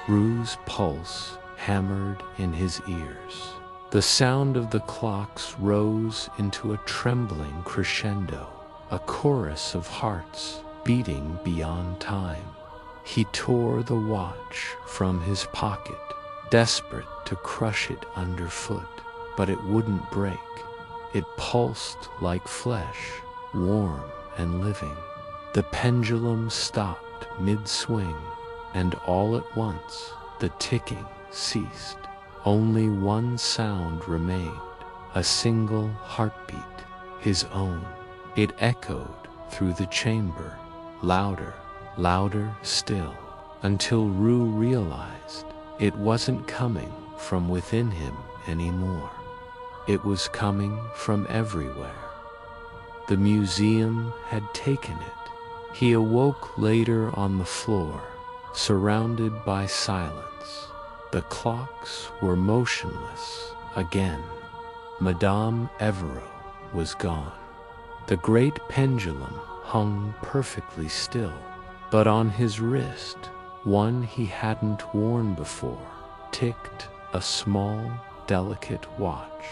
Rue's pulse hammered in his ears. The sound of the clocks rose into a trembling crescendo, a chorus of hearts beating beyond time. He tore the watch from his pocket, desperate to crush it underfoot, but it wouldn't break. It pulsed like flesh, warm and living. The pendulum stopped mid-swing, and all at once the ticking ceased. Only one sound remained, a single heartbeat, his own. It echoed through the chamber, louder, louder still, until Rue realized it wasn't coming from within him anymore. It was coming from everywhere. The museum had taken it. He awoke later on the floor, surrounded by silence. The clocks were motionless again. Madame Evero was gone. The great pendulum hung perfectly still, but on his wrist, one he hadn't worn before, ticked a small, delicate watch.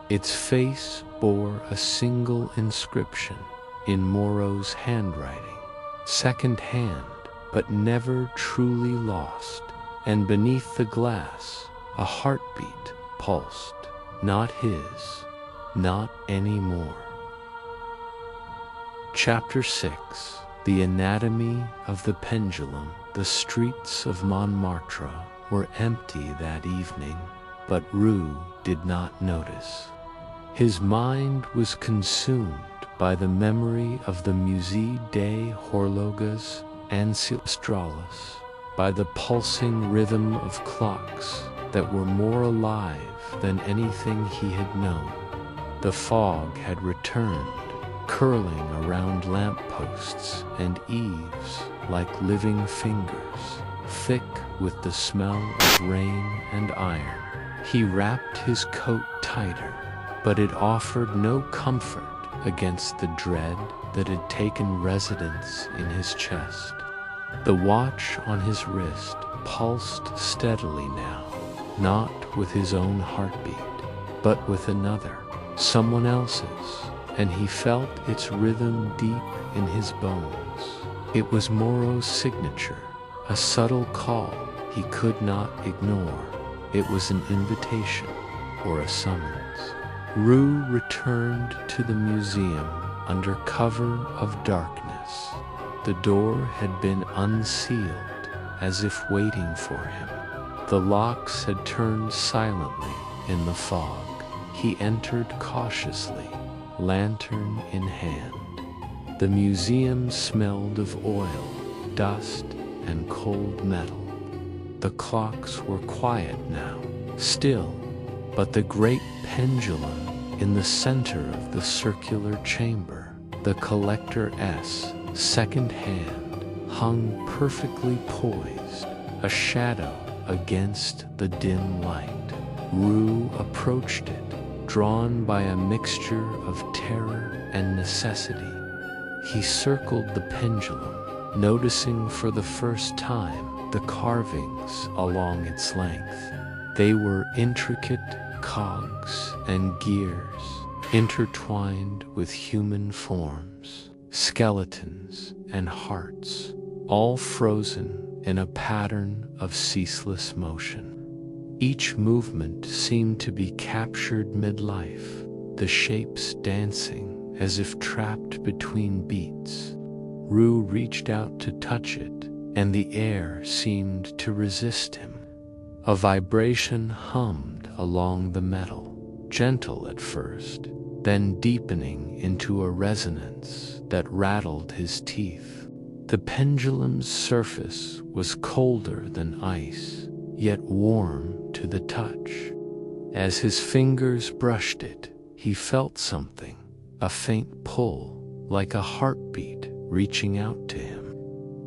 Its face bore a single inscription in Moreau's handwriting, second-hand but never truly lost, and beneath the glass, a heartbeat pulsed. Not his, not anymore. Chapter 6. The Anatomy of the Pendulum. The streets of Montmartre were empty that evening, but Rue did not notice. His mind was consumed by the memory of the Musée des Horloges Ancestrales, by the pulsing rhythm of clocks that were more alive than anything he had known. The fog had returned, curling around lampposts and eaves like living fingers, thick with the smell of rain and iron. He wrapped his coat tighter, but it offered no comfort against the dread that had taken residence in his chest. The watch on his wrist pulsed steadily now, not with his own heartbeat, but with another, someone else's, and he felt its rhythm deep in his bones. It was Moreau's signature, a subtle call he could not ignore. It was an invitation or a summons. Rue returned to the museum under cover of darkness. The door had been unsealed, as if waiting for him. The locks had turned silently in the fog. He entered cautiously, lantern in hand. The museum smelled of oil, dust, and cold metal. The clocks were quiet now, still, but the great pendulum in the center of the circular chamber, the Collector S, second hand, hung perfectly poised, a shadow against the dim light. Rue approached it, drawn by a mixture of terror and necessity. He circled the pendulum, noticing for the first time the carvings along its length. They were intricate cogs and gears, intertwined with human forms, skeletons and hearts, all frozen in a pattern of ceaseless motion. Each movement seemed to be captured midlife, the shapes dancing as if trapped between beats. Rue reached out to touch it, and the air seemed to resist him. A vibration hummed along the metal, gentle at first, then deepening into a resonance that rattled his teeth. The pendulum's surface was colder than ice, yet warm to the touch. As his fingers brushed it, he felt something, a faint pull, like a heartbeat reaching out to him.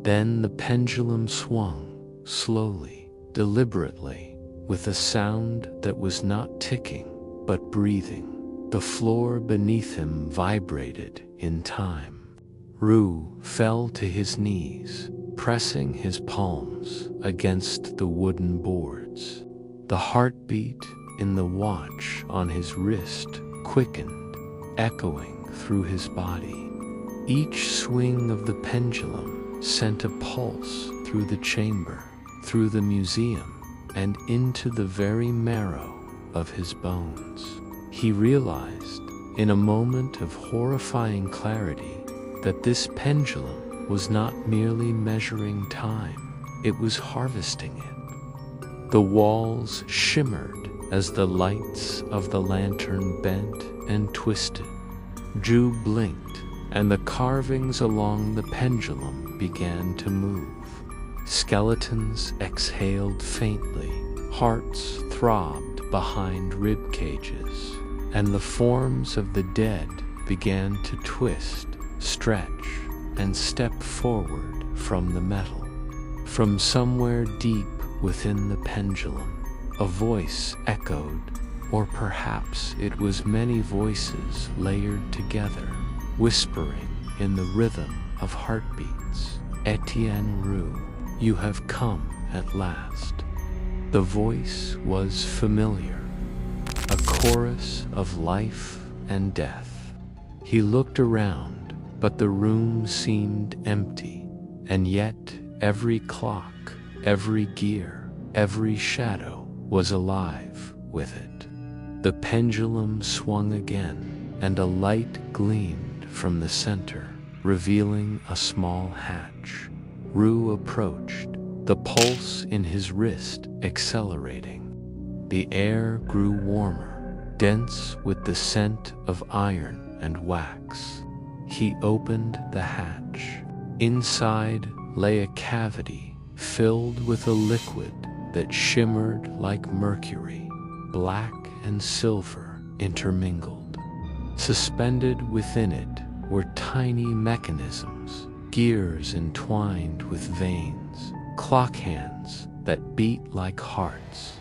Then the pendulum swung, slowly, deliberately, with a sound that was not ticking, but breathing. The floor beneath him vibrated in time. Rue fell to his knees, pressing his palms against the wooden boards. The heartbeat in the watch on his wrist quickened, echoing through his body. Each swing of the pendulum sent a pulse through the chamber, through the museum, and into the very marrow of his bones. He realized, in a moment of horrifying clarity, that this pendulum was not merely measuring time, it was harvesting it. The walls shimmered as the lights of the lantern bent and twisted. Ju blinked, and the carvings along the pendulum began to move. Skeletons exhaled faintly, hearts throbbed behind rib cages, and the forms of the dead began to twist, stretch, and step forward from the metal. From somewhere deep within the pendulum, a voice echoed, or perhaps it was many voices layered together, whispering in the rhythm of heartbeats. "Étienne Roux, you have come at last." The voice was familiar, a chorus of life and death. He looked around, but the room seemed empty, and yet every clock, every gear, every shadow was alive with it. The pendulum swung again, and a light gleamed from the center, revealing a small hatch. Rue approached, the pulse in his wrist accelerating. The air grew warmer, dense with the scent of iron and wax. He opened the hatch. Inside lay a cavity filled with a liquid that shimmered like mercury, black and silver intermingled. Suspended within it were tiny mechanisms, gears entwined with veins, clock hands that beat like hearts.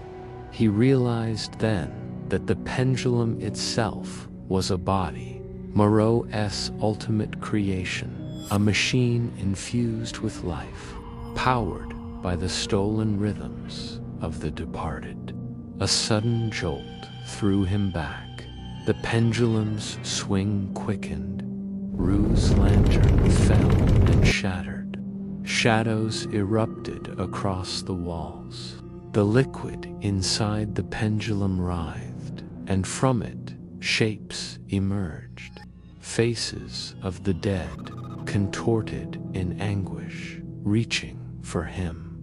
He realized then that the pendulum itself was a body, Moreau's ultimate creation, a machine infused with life, powered by the stolen rhythms of the departed. A sudden jolt threw him back. The pendulum's swing quickened. Rue's lantern fell and shattered. Shadows erupted across the walls. The liquid inside the pendulum writhed, and from it, shapes emerged. Faces of the dead, contorted in anguish, reaching for him.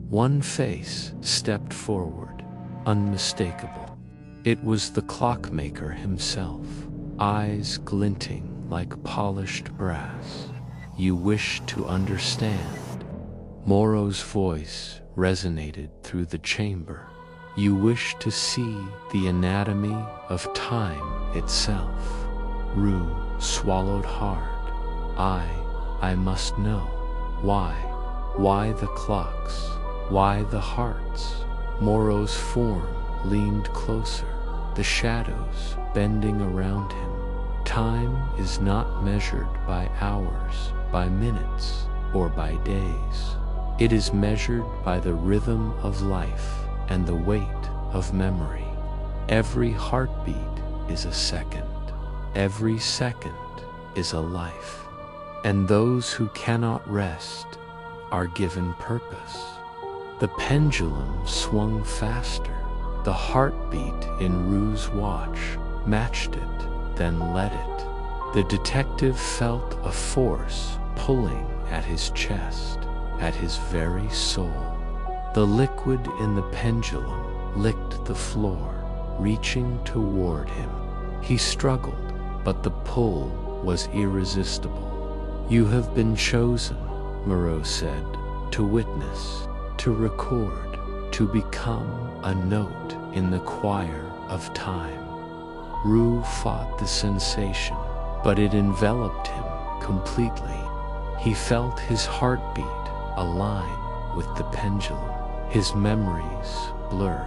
One face stepped forward, unmistakable. It was the Clockmaker himself, eyes glinting like polished brass. "You wish to understand." Moreau's voice resonated through the chamber. "You wish to see the anatomy of time itself." Rue swallowed hard. I must know. Why? Why the clocks? Why the hearts? Moreau's form leaned closer, the shadows bending around him. Time is not measured by hours, by minutes, or by days. It is measured by the rhythm of life and the weight of memory. Every heartbeat is a second. Every second is a life. And those who cannot rest are given purpose. The pendulum swung faster. The heartbeat in Rue's watch matched it, then led it. The detective felt a force pulling at his chest, at his very soul. The liquid in the pendulum licked the floor, reaching toward him. He struggled, but the pull was irresistible. You have been chosen, Moreau said, to witness, to record, to become a note in the choir of time. Rue fought the sensation, but it enveloped him completely. He felt his heartbeat align with the pendulum. His memories blurred.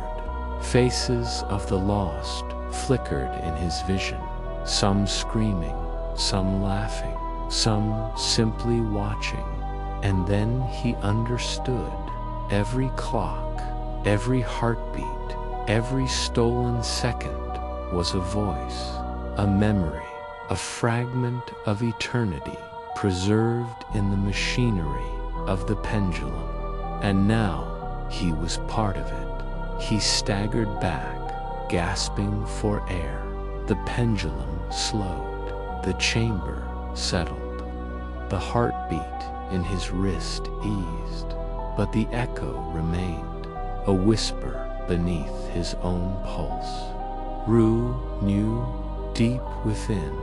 Faces of the lost flickered in his vision, some screaming, some laughing, some simply watching. And then he understood. Every clock, every heartbeat, every stolen second was a voice, a memory, a fragment of eternity preserved in the machinery of the pendulum. And now he was part of it. He staggered back, gasping for air. The pendulum slowed. The chamber settled. The heartbeat in his wrist eased, but the echo remained, a whisper beneath his own pulse. Rue knew deep within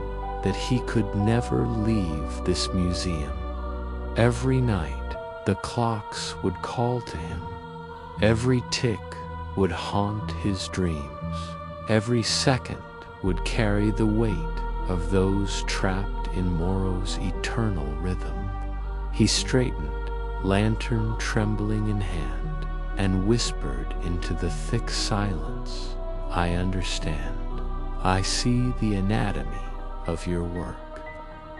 that he could never leave this museum. Every night, the clocks would call to him. Every tick would haunt his dreams. Every second would carry the weight of those trapped in Moreau's eternal rhythm. He straightened, lantern trembling in hand, and whispered into the thick silence, I understand. I see the anatomy of your work.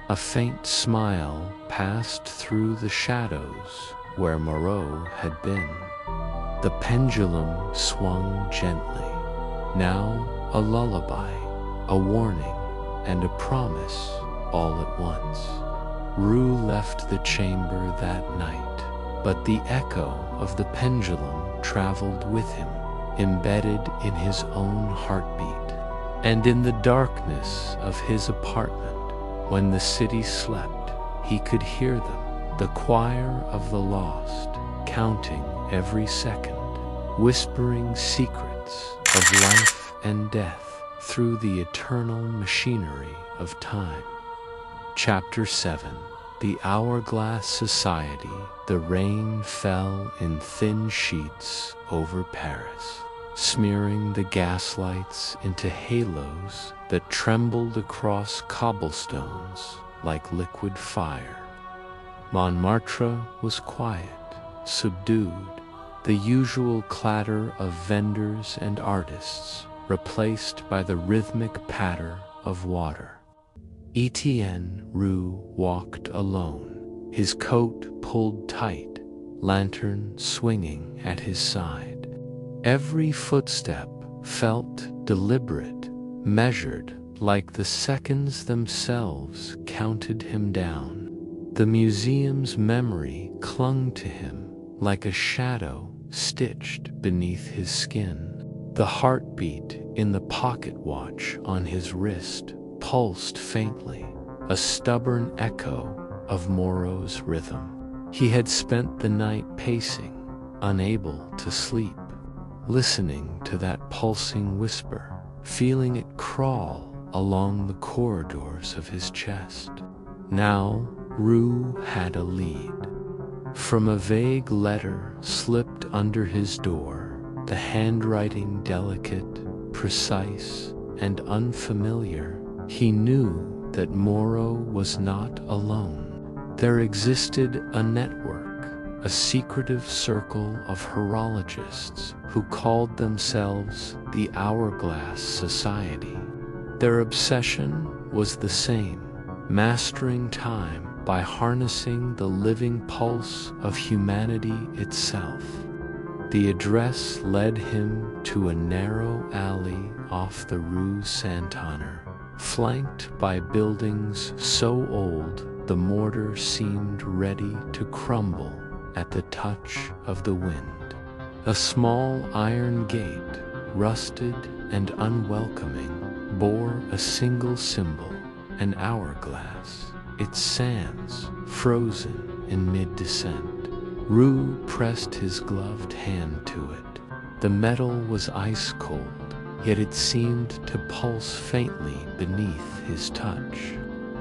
A faint smile passed through the shadows where Moreau had been. The pendulum swung gently, now a lullaby, a warning, and a promise all at once. Rue left the chamber that night, but the echo of the pendulum traveled with him, embedded in his own heartbeat. And in the darkness of his apartment, when the city slept, he could hear them, the choir of the lost, counting every second, whispering secrets of life and death through the eternal machinery of time. Chapter 7. The Hourglass Society. The rain fell in thin sheets over Paris, smearing the gaslights into halos that trembled across cobblestones like liquid fire. Montmartre was quiet, subdued, the usual clatter of vendors and artists replaced by the rhythmic patter of water. Étienne Roux walked alone, his coat pulled tight, lantern swinging at his side. Every footstep felt deliberate, measured, like the seconds themselves counted him down. The museum's memory clung to him like a shadow stitched beneath his skin. The heartbeat in the pocket watch on his wrist pulsed faintly, a stubborn echo of Moreau's rhythm. He had spent the night pacing, unable to sleep, listening to that pulsing whisper, feeling it crawl along the corridors of his chest. Now, Rue had a lead. From a vague letter slipped under his door, the handwriting delicate, precise, and unfamiliar, he knew that Moreau was not alone. There existed a network, a secretive circle of horologists who called themselves the Hourglass Society. Their obsession was the same: mastering time by harnessing the living pulse of humanity itself. The address led him to a narrow alley off the Rue Saint-Honore, flanked by buildings so old the mortar seemed ready to crumble at the touch of the wind. A small iron gate, rusted and unwelcoming, bore a single symbol, an hourglass, its sands frozen in mid-descent. Roux pressed his gloved hand to it. The metal was ice-cold, yet it seemed to pulse faintly beneath his touch.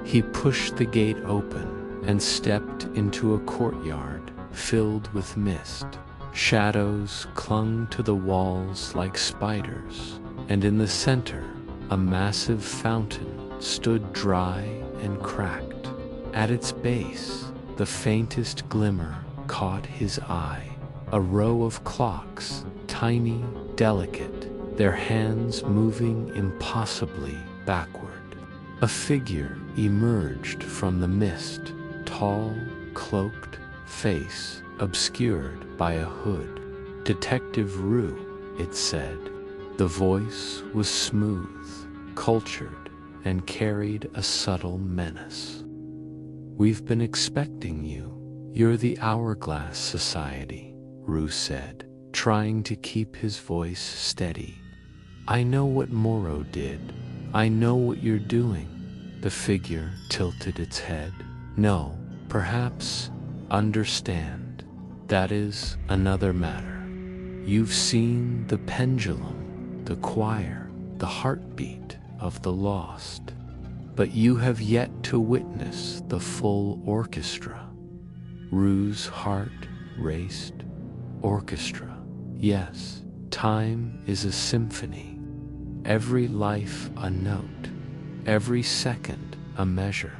He pushed the gate open and stepped into a courtyard filled with mist. Shadows clung to the walls like spiders, and in the center, a massive fountain stood dry and cracked. At its base, the faintest glimmer caught his eye. A row of clocks, tiny, delicate, their hands moving impossibly backward. A figure emerged from the mist, tall, cloaked, face obscured by a hood. Detective Roux, it said. The voice was smooth, cultured, and carried a subtle menace. "We've been expecting you. You're the Hourglass Society," Roux said, trying to keep his voice steady. "I know what Moreau did. I know what you're doing." The figure tilted its head. "No, perhaps understand. That is another matter. You've seen the pendulum, the choir, the heartbeat of the lost, but you have yet to witness the full orchestra." Roux's heart raced. Orchestra. Yes, time is a symphony. Every life a note, every second a measure.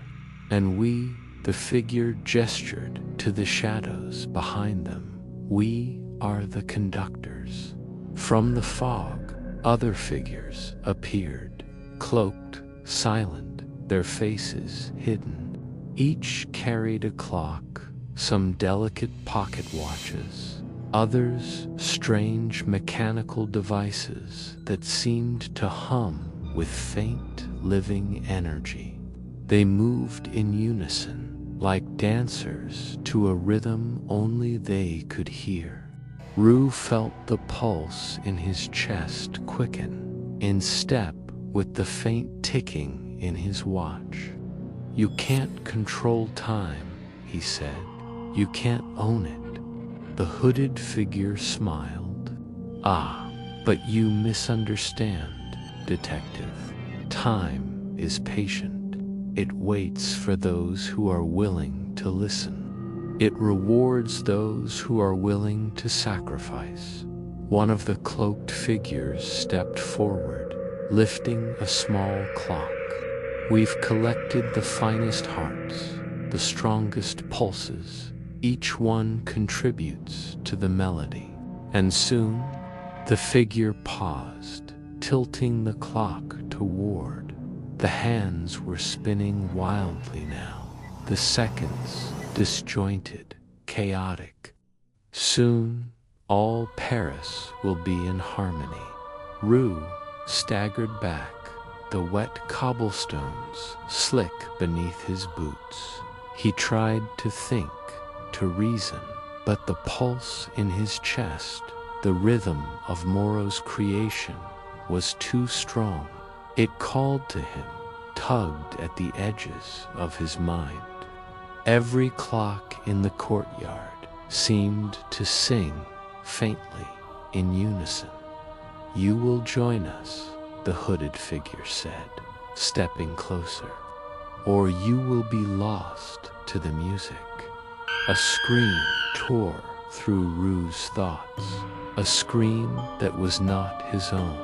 And we, the figure gestured to the shadows behind them. We are the conductors. From the fog, other figures appeared, cloaked, silent, their faces hidden. Each carried a clock, some delicate pocket watches, others strange mechanical devices that seemed to hum with faint living energy. They moved in unison, like dancers to a rhythm only they could hear. Roux felt the pulse in his chest quicken, in step with the faint ticking in his watch. "You can't control time," he said. "You can't own it." The hooded figure smiled. "Ah, but you misunderstand, detective. Time is patient. It waits for those who are willing to listen. It rewards those who are willing to sacrifice." One of the cloaked figures stepped forward, lifting a small clock. "We've collected the finest hearts, the strongest pulses. Each one contributes to the melody." And soon, the figure paused, tilting the clock toward. The hands were spinning wildly now, the seconds disjointed, chaotic. Soon, all Paris will be in harmony. Roux staggered back, the wet cobblestones slick beneath his boots. He tried to think, to reason, but the pulse in his chest, the rhythm of Moreau's creation, was too strong. It called to him, tugged at the edges of his mind. Every clock in the courtyard seemed to sing faintly in unison. "You will join us," the hooded figure said, stepping closer, "or you will be lost to the music." A scream tore through Roux's thoughts, a scream that was not his own,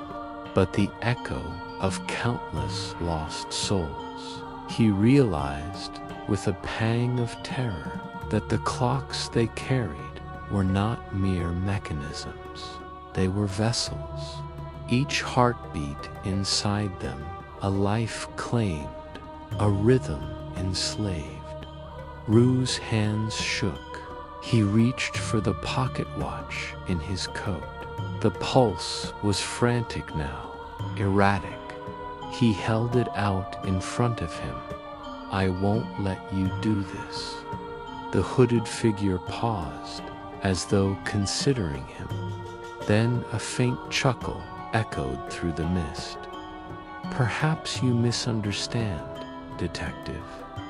but the echo of countless lost souls. He realized, with a pang of terror, that the clocks they carried were not mere mechanisms. They were vessels, each heartbeat inside them a life claimed, a rhythm enslaved. Roux's hands shook. He reached for the pocket watch in his coat. The pulse was frantic now, erratic. He held it out in front of him. "I won't let you do this." The hooded figure paused, as though considering him. Then a faint chuckle echoed through the mist. "Perhaps you misunderstand, detective.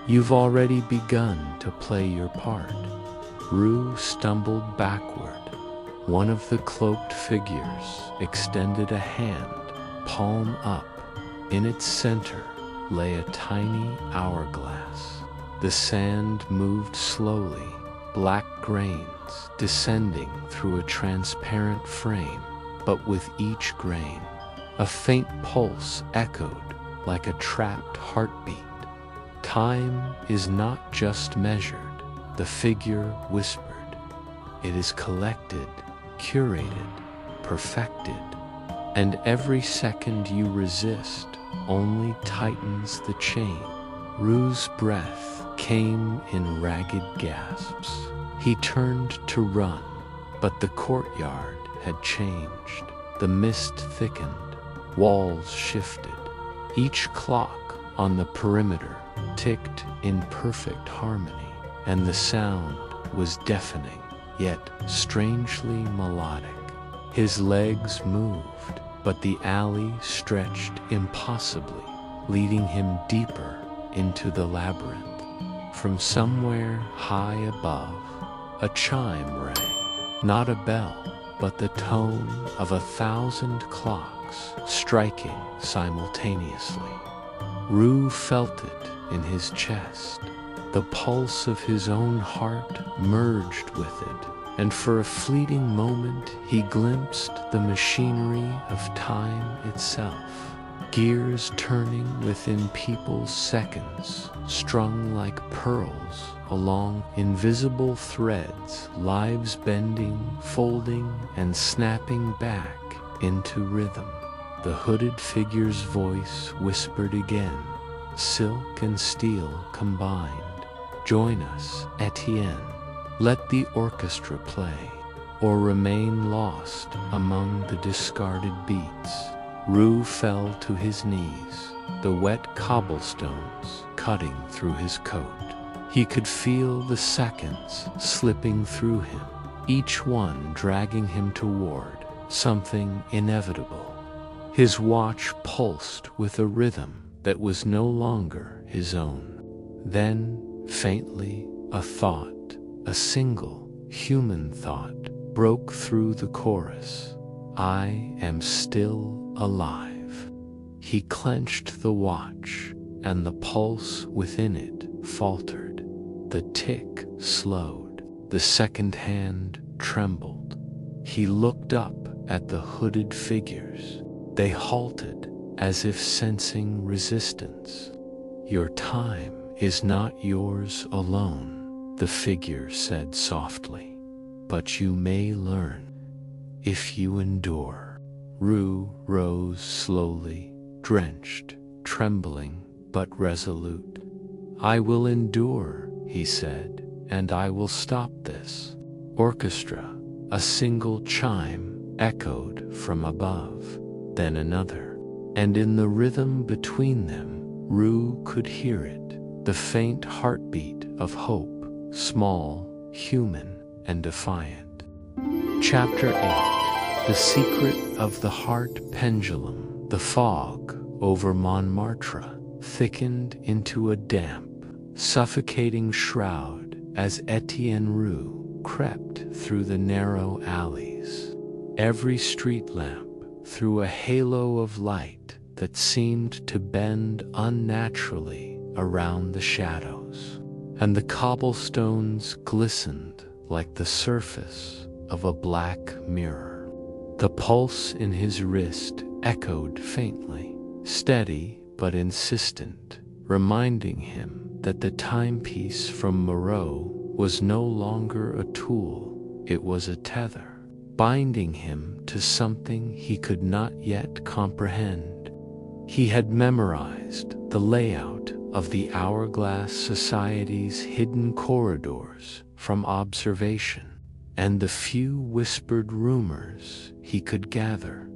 You've already begun to play your part." Roux stumbled backward. One of the cloaked figures extended a hand, palm up. In its center lay a tiny hourglass. The sand moved slowly, black grains descending through a transparent frame, but with each grain, a faint pulse echoed like a trapped heartbeat. "Time is not just measured," the figure whispered. "It is collected, curated, perfected, and every second you resist only tightens the chain." Roux's breath came in ragged gasps. He turned to run, but the courtyard had changed. The mist thickened, walls shifted. Each clock on the perimeter ticked in perfect harmony, and the sound was deafening, yet strangely melodic. His legs moved, but the alley stretched impossibly, leading him deeper into the labyrinth. From somewhere high above, a chime rang, not a bell, but the tone of 1,000 clocks striking simultaneously. Roux felt it in his chest. The pulse of his own heart merged with it, and for a fleeting moment he glimpsed the machinery of time itself. Gears turning within people's seconds, strung like pearls along invisible threads, lives bending, folding, and snapping back into rhythm. The hooded figure's voice whispered again, silk and steel combined. "Join us, Étienne. Let the orchestra play, or remain lost among the discarded beats." Roux fell to his knees, the wet cobblestones cutting through his coat. He could feel the seconds slipping through him, each one dragging him toward something inevitable. His watch pulsed with a rhythm that was no longer his own. Then, faintly, a thought, a single human thought, broke through the chorus. "I am still alive." He clenched the watch, and the pulse within it faltered. The tick slowed. The second hand trembled. He looked up at the hooded figures. They halted, as if sensing resistance. "Your time is not yours alone," the figure said softly, "but you may learn if you endure." Roux rose slowly, drenched, trembling, but resolute. "I will endure," he said, "and I will stop this." Orchestra, a single chime echoed from above, then another, and in the rhythm between them, Roux could hear it, the faint heartbeat of hope, small, human, and defiant. Chapter 8. The Secret of the Heart Pendulum. The fog over Montmartre thickened into a damp, suffocating shroud as Étienne Roux crept through the narrow alleys. Every street lamp threw a halo of light that seemed to bend unnaturally around the shadows, and the cobblestones glistened like the surface of a black mirror. The pulse in his wrist echoed faintly, steady but insistent, reminding him that the timepiece from Moreau was no longer a tool, it was a tether, binding him to something he could not yet comprehend. He had memorized the layout of the Hourglass Society's hidden corridors from observation, and the few whispered rumors he could gather.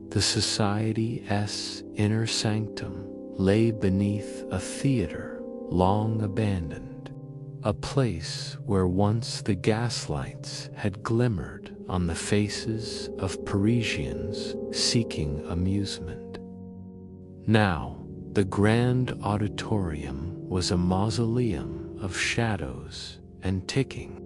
The Society's inner sanctum lay beneath a theater long abandoned, a place where once the gaslights had glimmered on the faces of Parisians seeking amusement. Now, the grand auditorium was a mausoleum of shadows and ticking.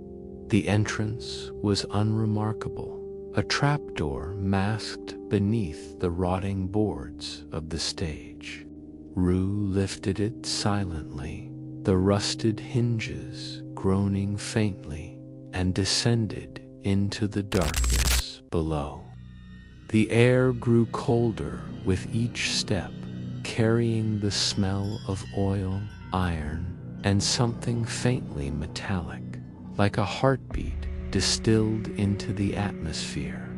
The entrance was unremarkable, a trapdoor masked beneath the rotting boards of the stage. Rue lifted it silently, the rusted hinges groaning faintly, and descended into the darkness below. The air grew colder with each step, carrying the smell of oil, iron, and something faintly metallic, like a heartbeat distilled into the atmosphere.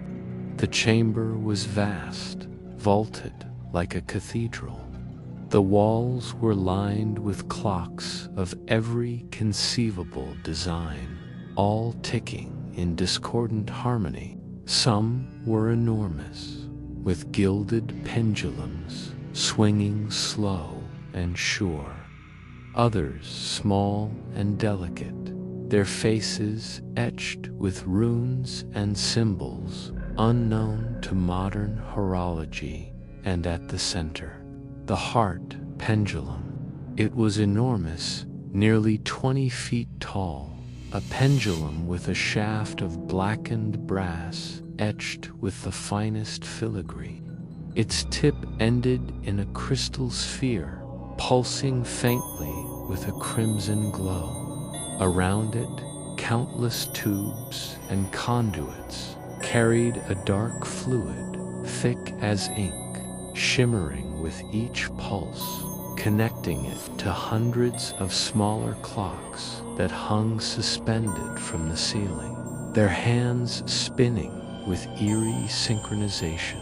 The chamber was vast, vaulted like a cathedral. The walls were lined with clocks of every conceivable design, all ticking in discordant harmony. Some were enormous, with gilded pendulums swinging slow and sure. Others small and delicate, their faces etched with runes and symbols unknown to modern horology, and at the center, the heart pendulum. It was enormous, nearly 20 feet tall, a pendulum with a shaft of blackened brass etched with the finest filigree. Its tip ended in a crystal sphere, pulsing faintly with a crimson glow. Around it, countless tubes and conduits carried a dark fluid, thick as ink, shimmering with each pulse, connecting it to hundreds of smaller clocks that hung suspended from the ceiling, their hands spinning with eerie synchronization.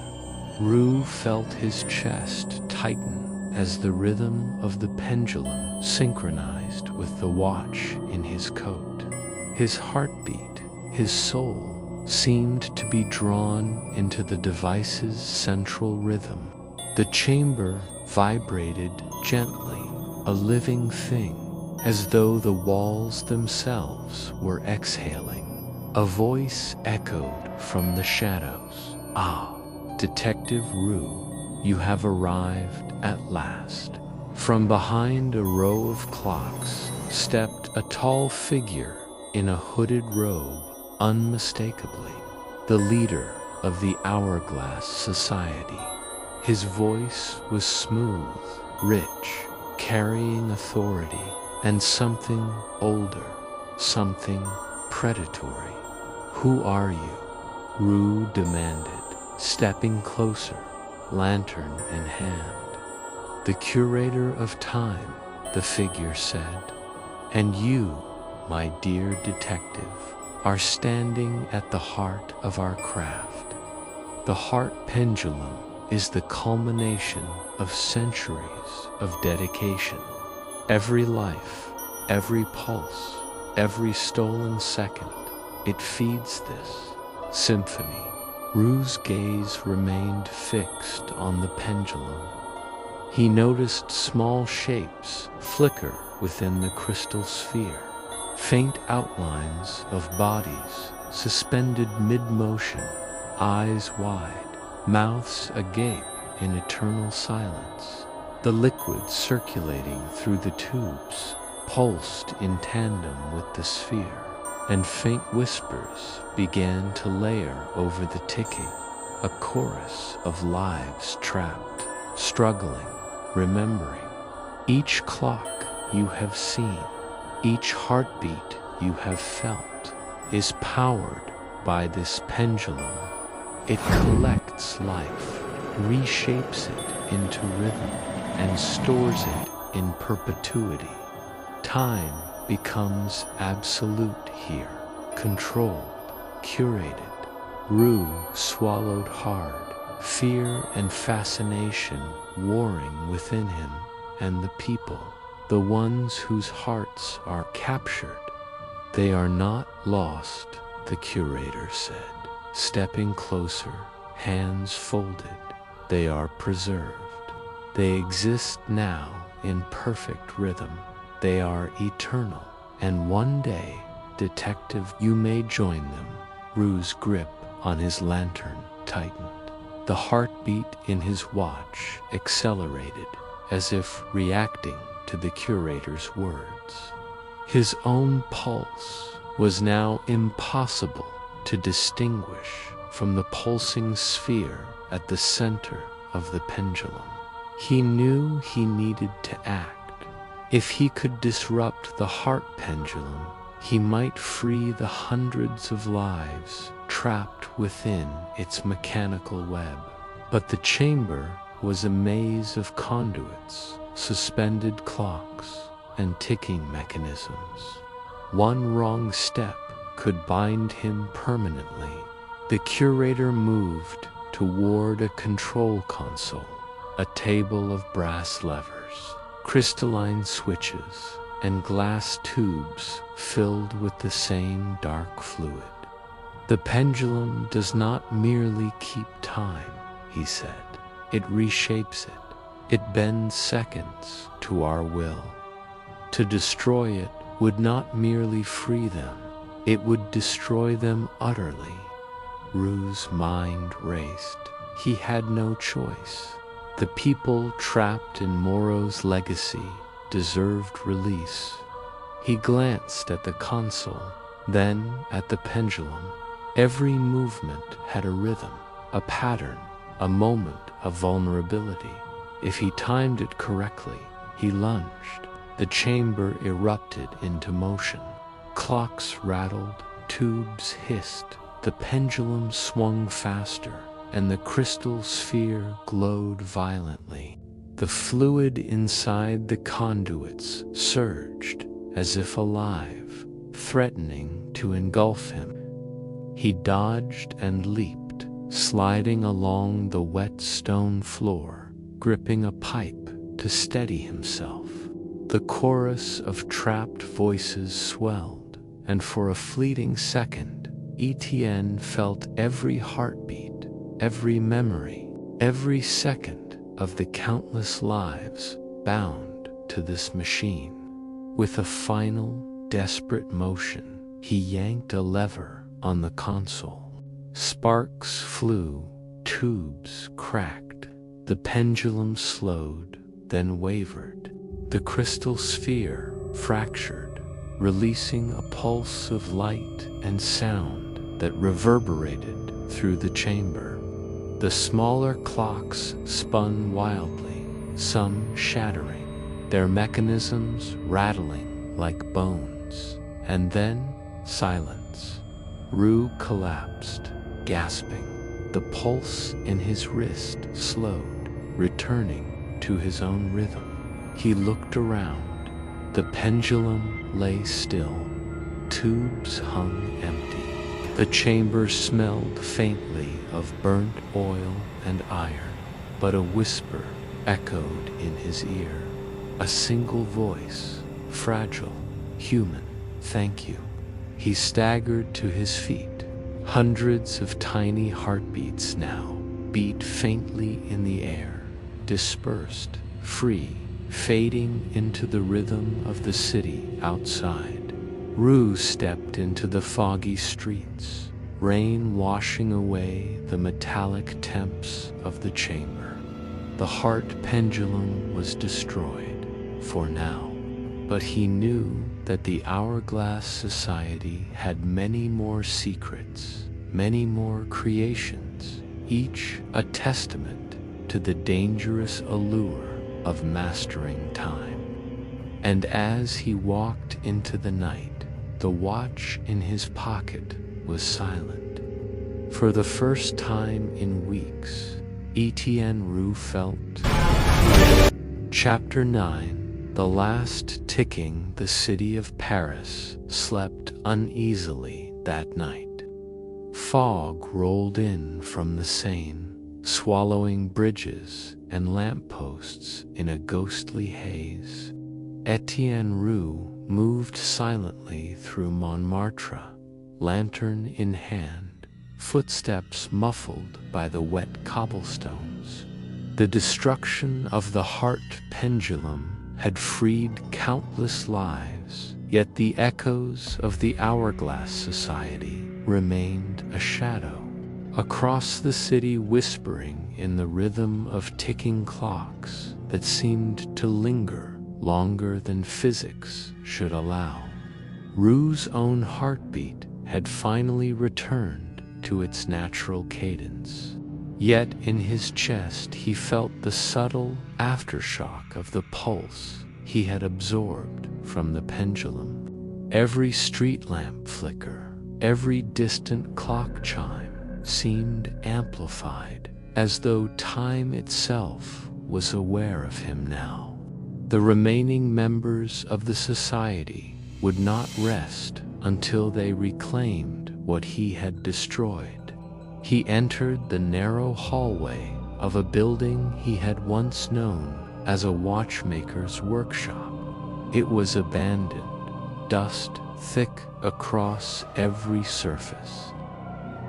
Rue felt his chest tighten as the rhythm of the pendulum synchronized with the watch in his coat. His heartbeat, his soul, seemed to be drawn into the device's central rhythm. The chamber vibrated gently, a living thing, as though the walls themselves were exhaling. A voice echoed from the shadows. "Ah, Detective Rue, you have arrived at last." From behind a row of clocks stepped a tall figure in a hooded robe, unmistakably the leader of the Hourglass Society. His voice was smooth, rich, carrying authority and something older, something predatory. "Who are you?" Rue demanded, stepping closer, lantern in hand. "The curator of time," the figure said. "And you, my dear detective, are standing at the heart of our craft. The heart pendulum is the culmination of centuries of dedication. Every life, every pulse, every stolen second, it feeds this symphony." Rue's gaze remained fixed on the pendulum. He noticed small shapes flicker within the crystal sphere, faint outlines of bodies suspended mid-motion, eyes wide, mouths agape in eternal silence. The liquid circulating through the tubes pulsed in tandem with the sphere, and faint whispers began to layer over the ticking, a chorus of lives trapped, struggling, remembering. Each clock you have seen, each heartbeat you have felt, is powered by this pendulum. It collects life, reshapes it into rhythm, and stores it in perpetuity. Time becomes absolute here, controlled, curated. Rue swallowed hard, fear and fascination warring within him, and the people, the ones whose hearts are captured. They are not lost, the curator said, stepping closer, hands folded. They are preserved. They exist now in perfect rhythm. They are eternal, and one day, detective, you may join them. Rue's grip on his lantern tightened. The heartbeat in his watch accelerated, as if reacting to the curator's words. His own pulse was now impossible to distinguish from the pulsing sphere at the center of the pendulum. He knew he needed to act. If he could disrupt the heart pendulum, he might free the hundreds of lives trapped within its mechanical web. But the chamber was a maze of conduits, suspended clocks, and ticking mechanisms. One wrong step could bind him permanently. The curator moved toward a control console, a table of brass levers, crystalline switches, and glass tubes filled with the same dark fluid. The pendulum does not merely keep time, he said. It reshapes it. It bends seconds to our will. To destroy it would not merely free them, it would destroy them utterly. Rue's mind raced. He had no choice. The people trapped in Moreau's legacy deserved release. He glanced at the console, then at the pendulum. Every movement had a rhythm, a pattern, a moment of vulnerability. If he timed it correctly, he lunged. The chamber erupted into motion. Clocks rattled, tubes hissed, the pendulum swung faster, and the crystal sphere glowed violently. The fluid inside the conduits surged, as if alive, threatening to engulf him. He dodged and leaped, sliding along the wet stone floor, gripping a pipe to steady himself. The chorus of trapped voices swelled, and for a fleeting second, Étienne felt every heartbeat, every memory, every second of the countless lives bound to this machine. With a final, desperate motion, he yanked a lever on the console. Sparks flew, tubes cracked, the pendulum slowed, then wavered. The crystal sphere fractured, releasing a pulse of light and sound that reverberated through the chamber. The smaller clocks spun wildly, some shattering, their mechanisms rattling like bones. And then silence. Rue collapsed, gasping. The pulse in his wrist slowed, returning to his own rhythm. He looked around. The pendulum lay still. Tubes hung empty. The chamber smelled faintly of burnt oil and iron, but a whisper echoed in his ear. A single voice, fragile, human, "Thank you." He staggered to his feet. Hundreds of tiny heartbeats now beat faintly in the air, dispersed, free, fading into the rhythm of the city outside. Rue stepped into the foggy streets, rain washing away the metallic temps of the chamber. The heart pendulum was destroyed, for now, but he knew that the Hourglass Society had many more secrets, many more creations, each a testament to the dangerous allure of mastering time. And as he walked into the night, the watch in his pocket was silent. For the first time in weeks, Étienne Roux felt. Chapter 9, the last ticking, the city of Paris slept uneasily that night. Fog rolled in from the Seine, swallowing bridges and lampposts in a ghostly haze. Étienne Roux moved silently through Montmartre, lantern in hand, footsteps muffled by the wet cobblestones. The destruction of the heart pendulum had freed countless lives, yet the echoes of the Hourglass Society remained a shadow. Across the city, whispering in the rhythm of ticking clocks that seemed to linger longer than physics should allow. Roux's own heartbeat had finally returned to its natural cadence. Yet in his chest he felt the subtle aftershock of the pulse he had absorbed from the pendulum. Every street lamp flicker, every distant clock chime seemed amplified, as though time itself was aware of him now. The remaining members of the society would not rest until they reclaimed what he had destroyed. He entered the narrow hallway of a building he had once known as a watchmaker's workshop. It was abandoned, dust thick across every surface.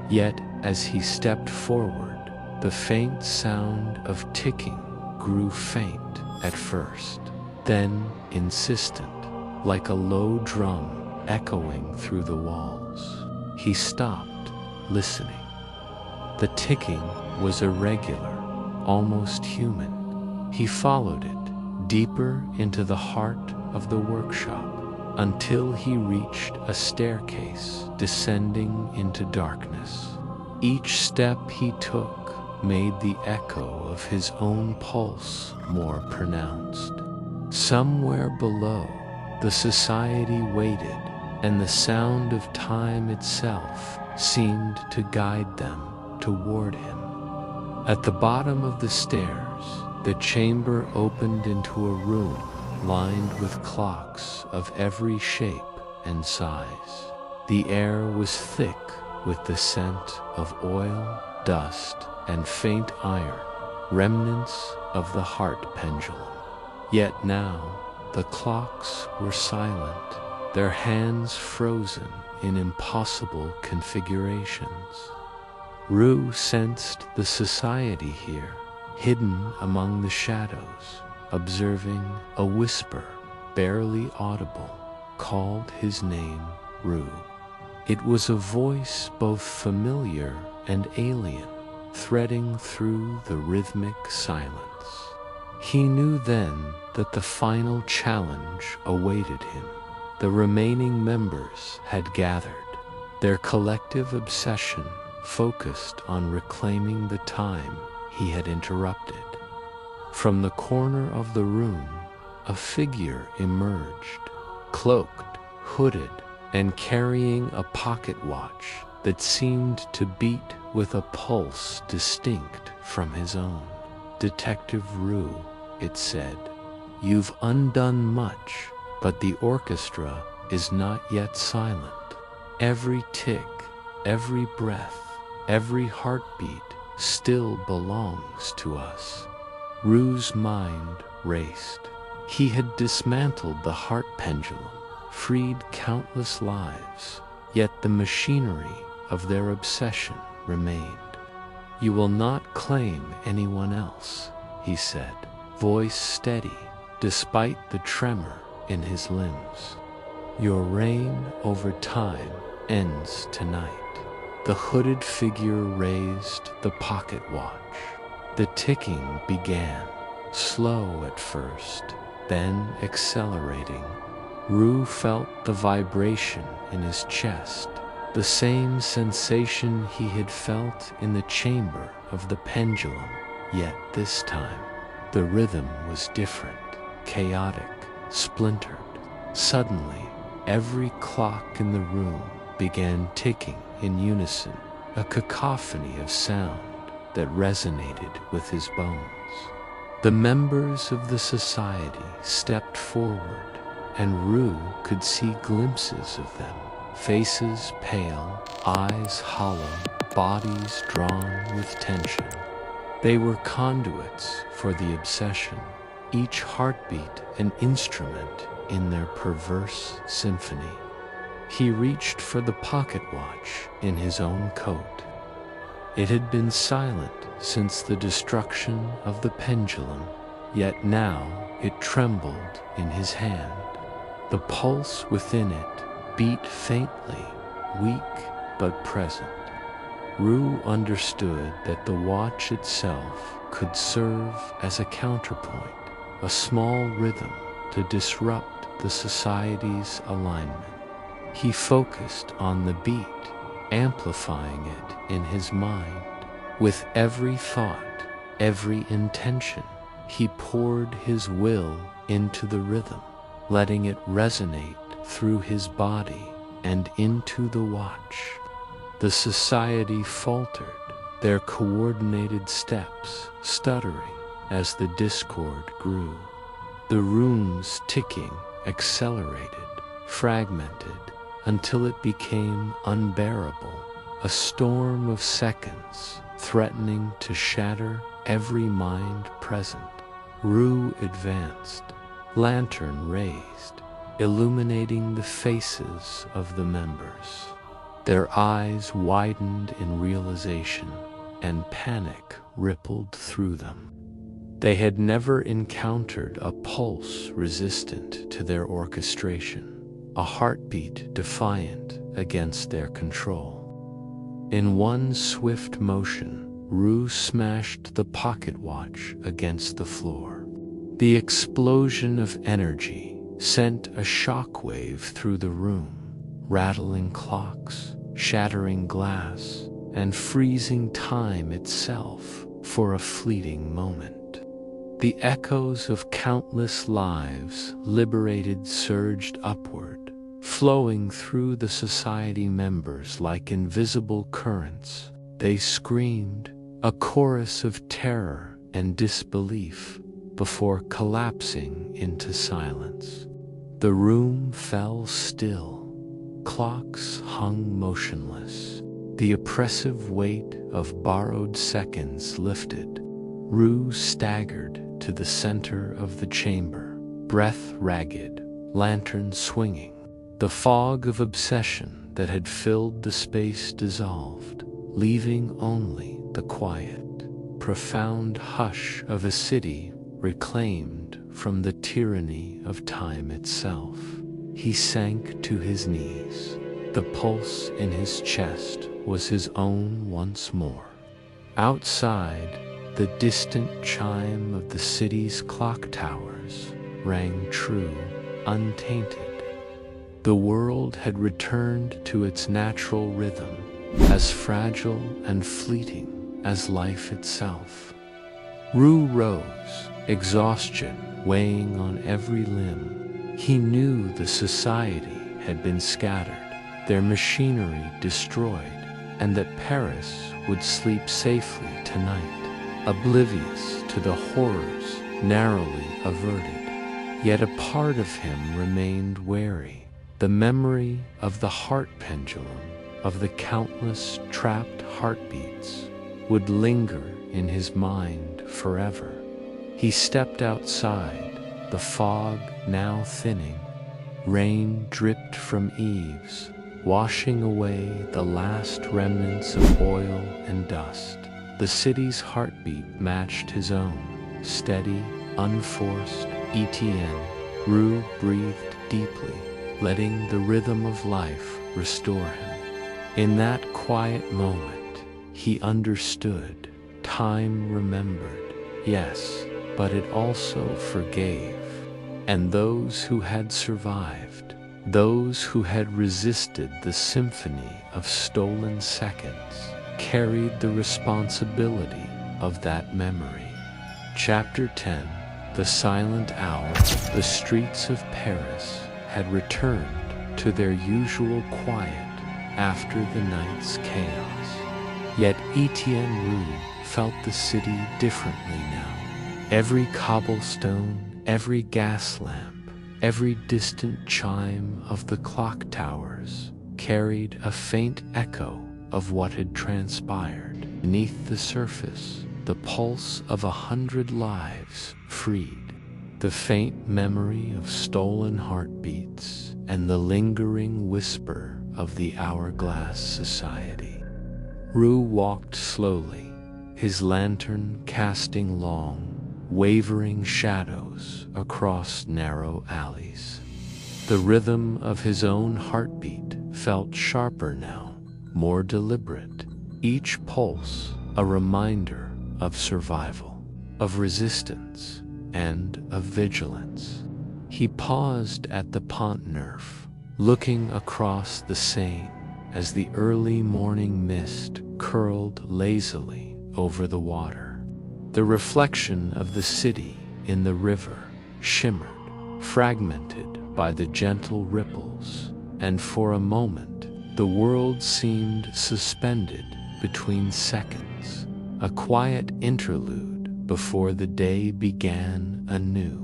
Yet as he stepped forward, the faint sound of ticking grew faint at first, then insistent, like a low drum echoing through the walls. He stopped, listening. The ticking was irregular, almost human. He followed it, deeper into the heart of the workshop, until he reached a staircase descending into darkness. Each step he took made the echo of his own pulse more pronounced. Somewhere below, the society waited, and the sound of time itself seemed to guide them toward him. At the bottom of the stairs, the chamber opened into a room lined with clocks of every shape and size. The air was thick with the scent of oil, dust, and faint iron, remnants of the heart pendulum. Yet now, the clocks were silent, their hands frozen in impossible configurations. Roux sensed the society here, hidden among the shadows, observing. A whisper, barely audible, called his name Roux. It was a voice both familiar and alien, threading through the rhythmic silence. He knew then that the final challenge awaited him. The remaining members had gathered, their collective obsession focused on reclaiming the time he had interrupted. From the corner of the room, a figure emerged, cloaked, hooded, and carrying a pocket watch that seemed to beat with a pulse distinct from his own. "Detective Roux," it said, "you've undone much, but the orchestra is not yet silent. Every tick, every breath, every heartbeat still belongs to us." Roux's mind raced. He had dismantled the heart pendulum, freed countless lives, yet the machinery of their obsession remained. "You will not claim anyone else," he said, voice steady despite the tremor in his limbs. "Your reign over time ends tonight." The hooded figure raised the pocket watch. The ticking began, slow at first, then accelerating. Roux felt the vibration in his chest, the same sensation he had felt in the chamber of the pendulum, yet this time, the rhythm was different, chaotic, splintered. Suddenly, every clock in the room began ticking in unison, a cacophony of sound that resonated with his bones. The members of the society stepped forward, and Rue could see glimpses of them, faces pale, eyes hollow, bodies drawn with tension. They were conduits for the obsession, each heartbeat an instrument in their perverse symphony. He reached for the pocket watch in his own coat. It had been silent since the destruction of the pendulum, yet now it trembled in his hand. The pulse within it beat faintly, weak but present. Rue understood that the watch itself could serve as a counterpoint, a small rhythm to disrupt the society's alignment. He focused on the beat, amplifying it in his mind. With every thought, every intention, he poured his will into the rhythm, letting it resonate through his body and into the watch. The society faltered, their coordinated steps stuttering as the discord grew. The runes ticking accelerated, fragmented, until it became unbearable, a storm of seconds threatening to shatter every mind present. Rue advanced, lantern raised, illuminating the faces of the members. Their eyes widened in realization, and panic rippled through them. They had never encountered a pulse resistant to their orchestration, a heartbeat defiant against their control. In one swift motion, Rue smashed the pocket watch against the floor. The explosion of energy sent a shockwave through the room, rattling clocks, shattering glass, and freezing time itself for a fleeting moment. The echoes of countless lives liberated surged upward, flowing through the society members like invisible currents. They screamed, a chorus of terror and disbelief, before collapsing into silence. The room fell still. Clocks hung motionless. The oppressive weight of borrowed seconds lifted. Rue staggered to the center of the chamber, breath ragged, lantern swinging. The fog of obsession that had filled the space dissolved, leaving only the quiet, profound hush of a city reclaimed from the tyranny of time itself. He sank to his knees. The pulse in his chest was his own once more. Outside, the distant chime of the city's clock towers rang true, untainted. The world had returned to its natural rhythm, as fragile and fleeting as life itself. Rue rose, exhaustion weighing on every limb. He knew the society had been scattered, their machinery destroyed, and that Paris would sleep safely tonight, oblivious to the horrors narrowly averted. Yet a part of him remained wary, the memory of the heart pendulum, of the countless trapped heartbeats, would linger in his mind forever. He stepped outside, the fog now thinning. Rain dripped from eaves, washing away the last remnants of oil and dust. The city's heartbeat matched his own, steady, unforced. Étienne Roux breathed deeply, letting the rhythm of life restore him. In that quiet moment, he understood. Time remembered, yes, but it also forgave. And those who had survived, those who had resisted the symphony of stolen seconds, carried the responsibility of that memory. Chapter 10. The Silent Hour. The streets of Paris had returned to their usual quiet after the night's chaos. Yet Étienne Roux felt the city differently now. Every cobblestone, every gas lamp, every distant chime of the clock towers carried a faint echo of what had transpired. Beneath the surface, the pulse of 100 lives freed, the faint memory of stolen heartbeats, and the lingering whisper of the Hourglass Society. Rue walked slowly, his lantern casting long, wavering shadows across narrow alleys. The rhythm of his own heartbeat felt sharper now, more deliberate, each pulse a reminder of survival, of resistance, and of vigilance. He paused at the Pont Neuf, looking across the Seine as the early morning mist curled lazily over the water. The reflection of the city in the river shimmered, fragmented by the gentle ripples, and for a moment the world seemed suspended between seconds, a quiet interlude before the day began anew.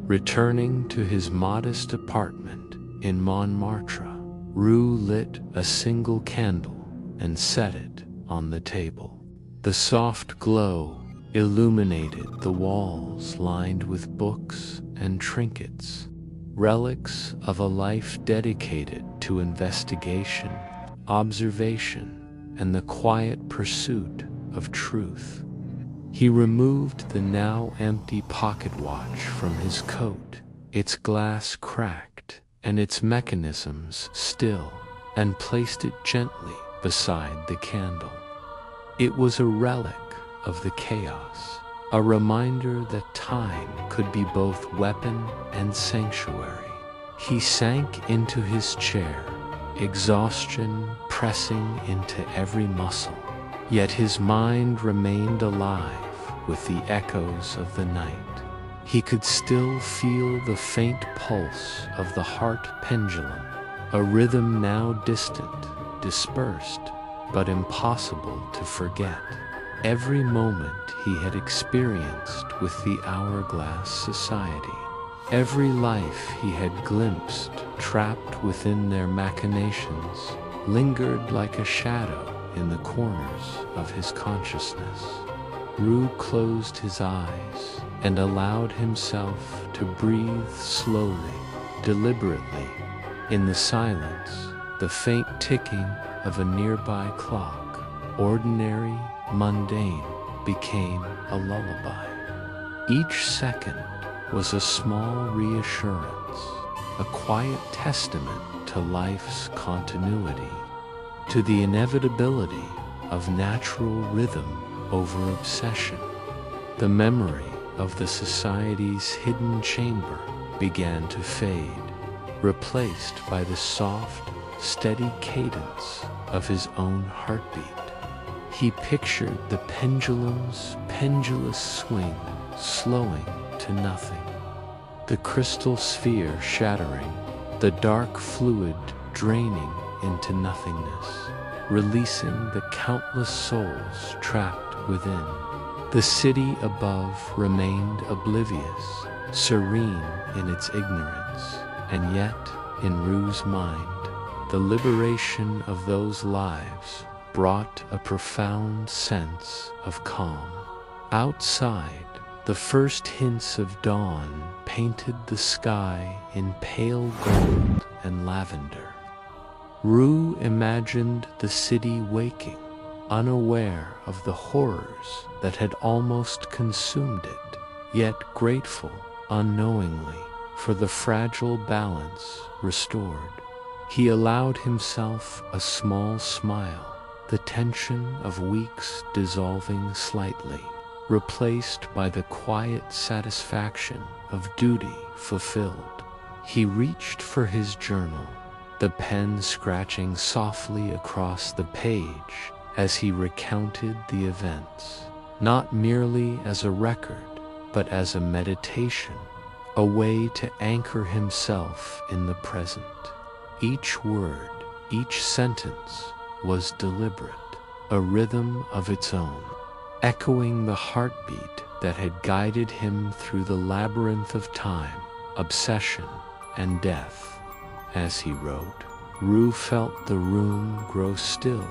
Returning to his modest apartment in Montmartre, Rue lit a single candle and set it on the table. The soft glow illuminated the walls lined with books and trinkets, relics of a life dedicated to investigation, observation, and the quiet pursuit of truth. He removed the now empty pocket watch from his coat, its glass cracked and its mechanisms still, and placed it gently beside the candle. It was a relic of the chaos, a reminder that time could be both weapon and sanctuary. He sank into his chair, exhaustion pressing into every muscle, yet his mind remained alive with the echoes of the night. He could still feel the faint pulse of the heart pendulum, a rhythm now distant, dispersed, but impossible to forget. Every moment he had experienced with the Hourglass Society, every life he had glimpsed trapped within their machinations, lingered like a shadow in the corners of his consciousness. Rue closed his eyes and allowed himself to breathe slowly, deliberately. In the silence, the faint ticking of a nearby clock, ordinary, mundane, became a lullaby. Each second was a small reassurance, a quiet testament to life's continuity, to the inevitability of natural rhythm over obsession. The memory of the Society's hidden chamber began to fade, replaced by the soft, steady cadence of his own heartbeat. He pictured the pendulum's pendulous swing slowing to nothing, the crystal sphere shattering, the dark fluid draining into nothingness, releasing the countless souls trapped within. The city above remained oblivious, serene in its ignorance, and yet, in Rue's mind, the liberation of those lives brought a profound sense of calm. Outside, the first hints of dawn painted the sky in pale gold and lavender. Rue imagined the city waking, unaware of the horrors that had almost consumed it, yet grateful unknowingly for the fragile balance restored. He allowed himself a small smile, the tension of weeks dissolving slightly, replaced by the quiet satisfaction of duty fulfilled. He reached for his journal, the pen scratching softly across the page as he recounted the events, not merely as a record, but as a meditation, a way to anchor himself in the present. Each word, each sentence was deliberate, a rhythm of its own, echoing the heartbeat that had guided him through the labyrinth of time, obsession, and death. As he wrote, Rue felt the room grow still,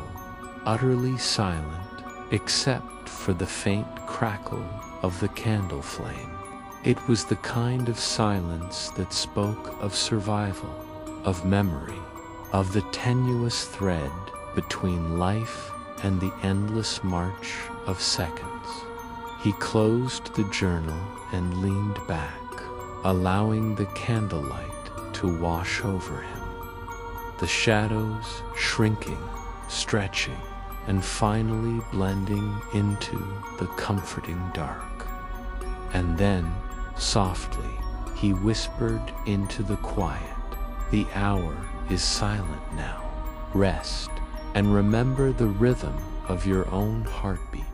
utterly silent, except for the faint crackle of the candle flame. It was the kind of silence that spoke of survival, of memory, of the tenuous thread between life and the endless march of seconds. He closed the journal and leaned back, allowing the candlelight to wash over him. The shadows shrinking, stretching, and finally blending into the comforting dark. And then, softly, he whispered into the quiet, "The hour is silent now. Rest, and remember the rhythm of your own heartbeat."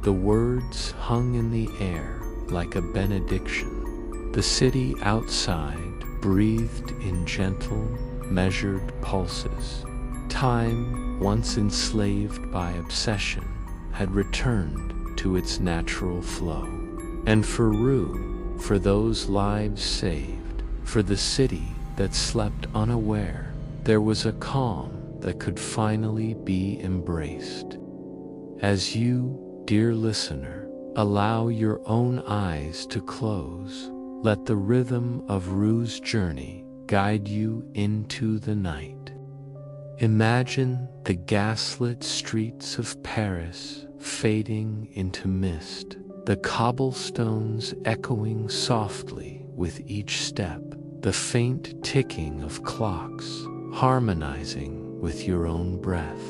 The words hung in the air like a benediction. The city outside breathed in gentle, measured pulses. Time, once enslaved by obsession, had returned to its natural flow. And for Rue, for those lives saved, for the city that slept unaware, there was a calm that could finally be embraced. As you, dear listener, allow your own eyes to close, let the rhythm of Rue's journey guide you into the night. Imagine the gaslit streets of Paris fading into mist, the cobblestones echoing softly with each step, the faint ticking of clocks harmonizing with your own breath.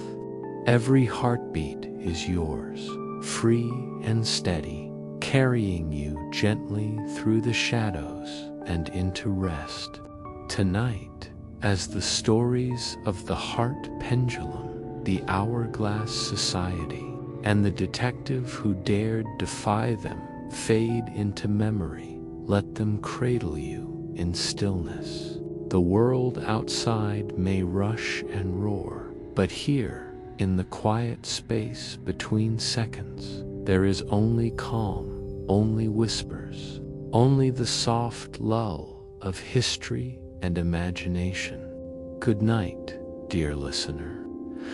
Every heartbeat is yours, free and steady, carrying you gently through the shadows and into rest. Tonight, as the stories of the Heart Pendulum, the Hourglass Society, and the detective who dared defy them fade into memory, let them cradle you in stillness. The world outside may rush and roar, but here, in the quiet space between seconds, there is only calm, only whispers, only the soft lull of history and imagination. Good night, dear listener.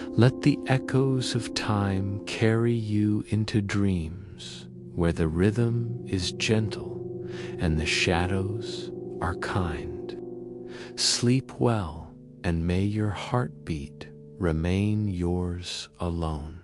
Let the echoes of time carry you into dreams where the rhythm is gentle and the shadows are kind. Sleep well, and may your heartbeat remain yours alone.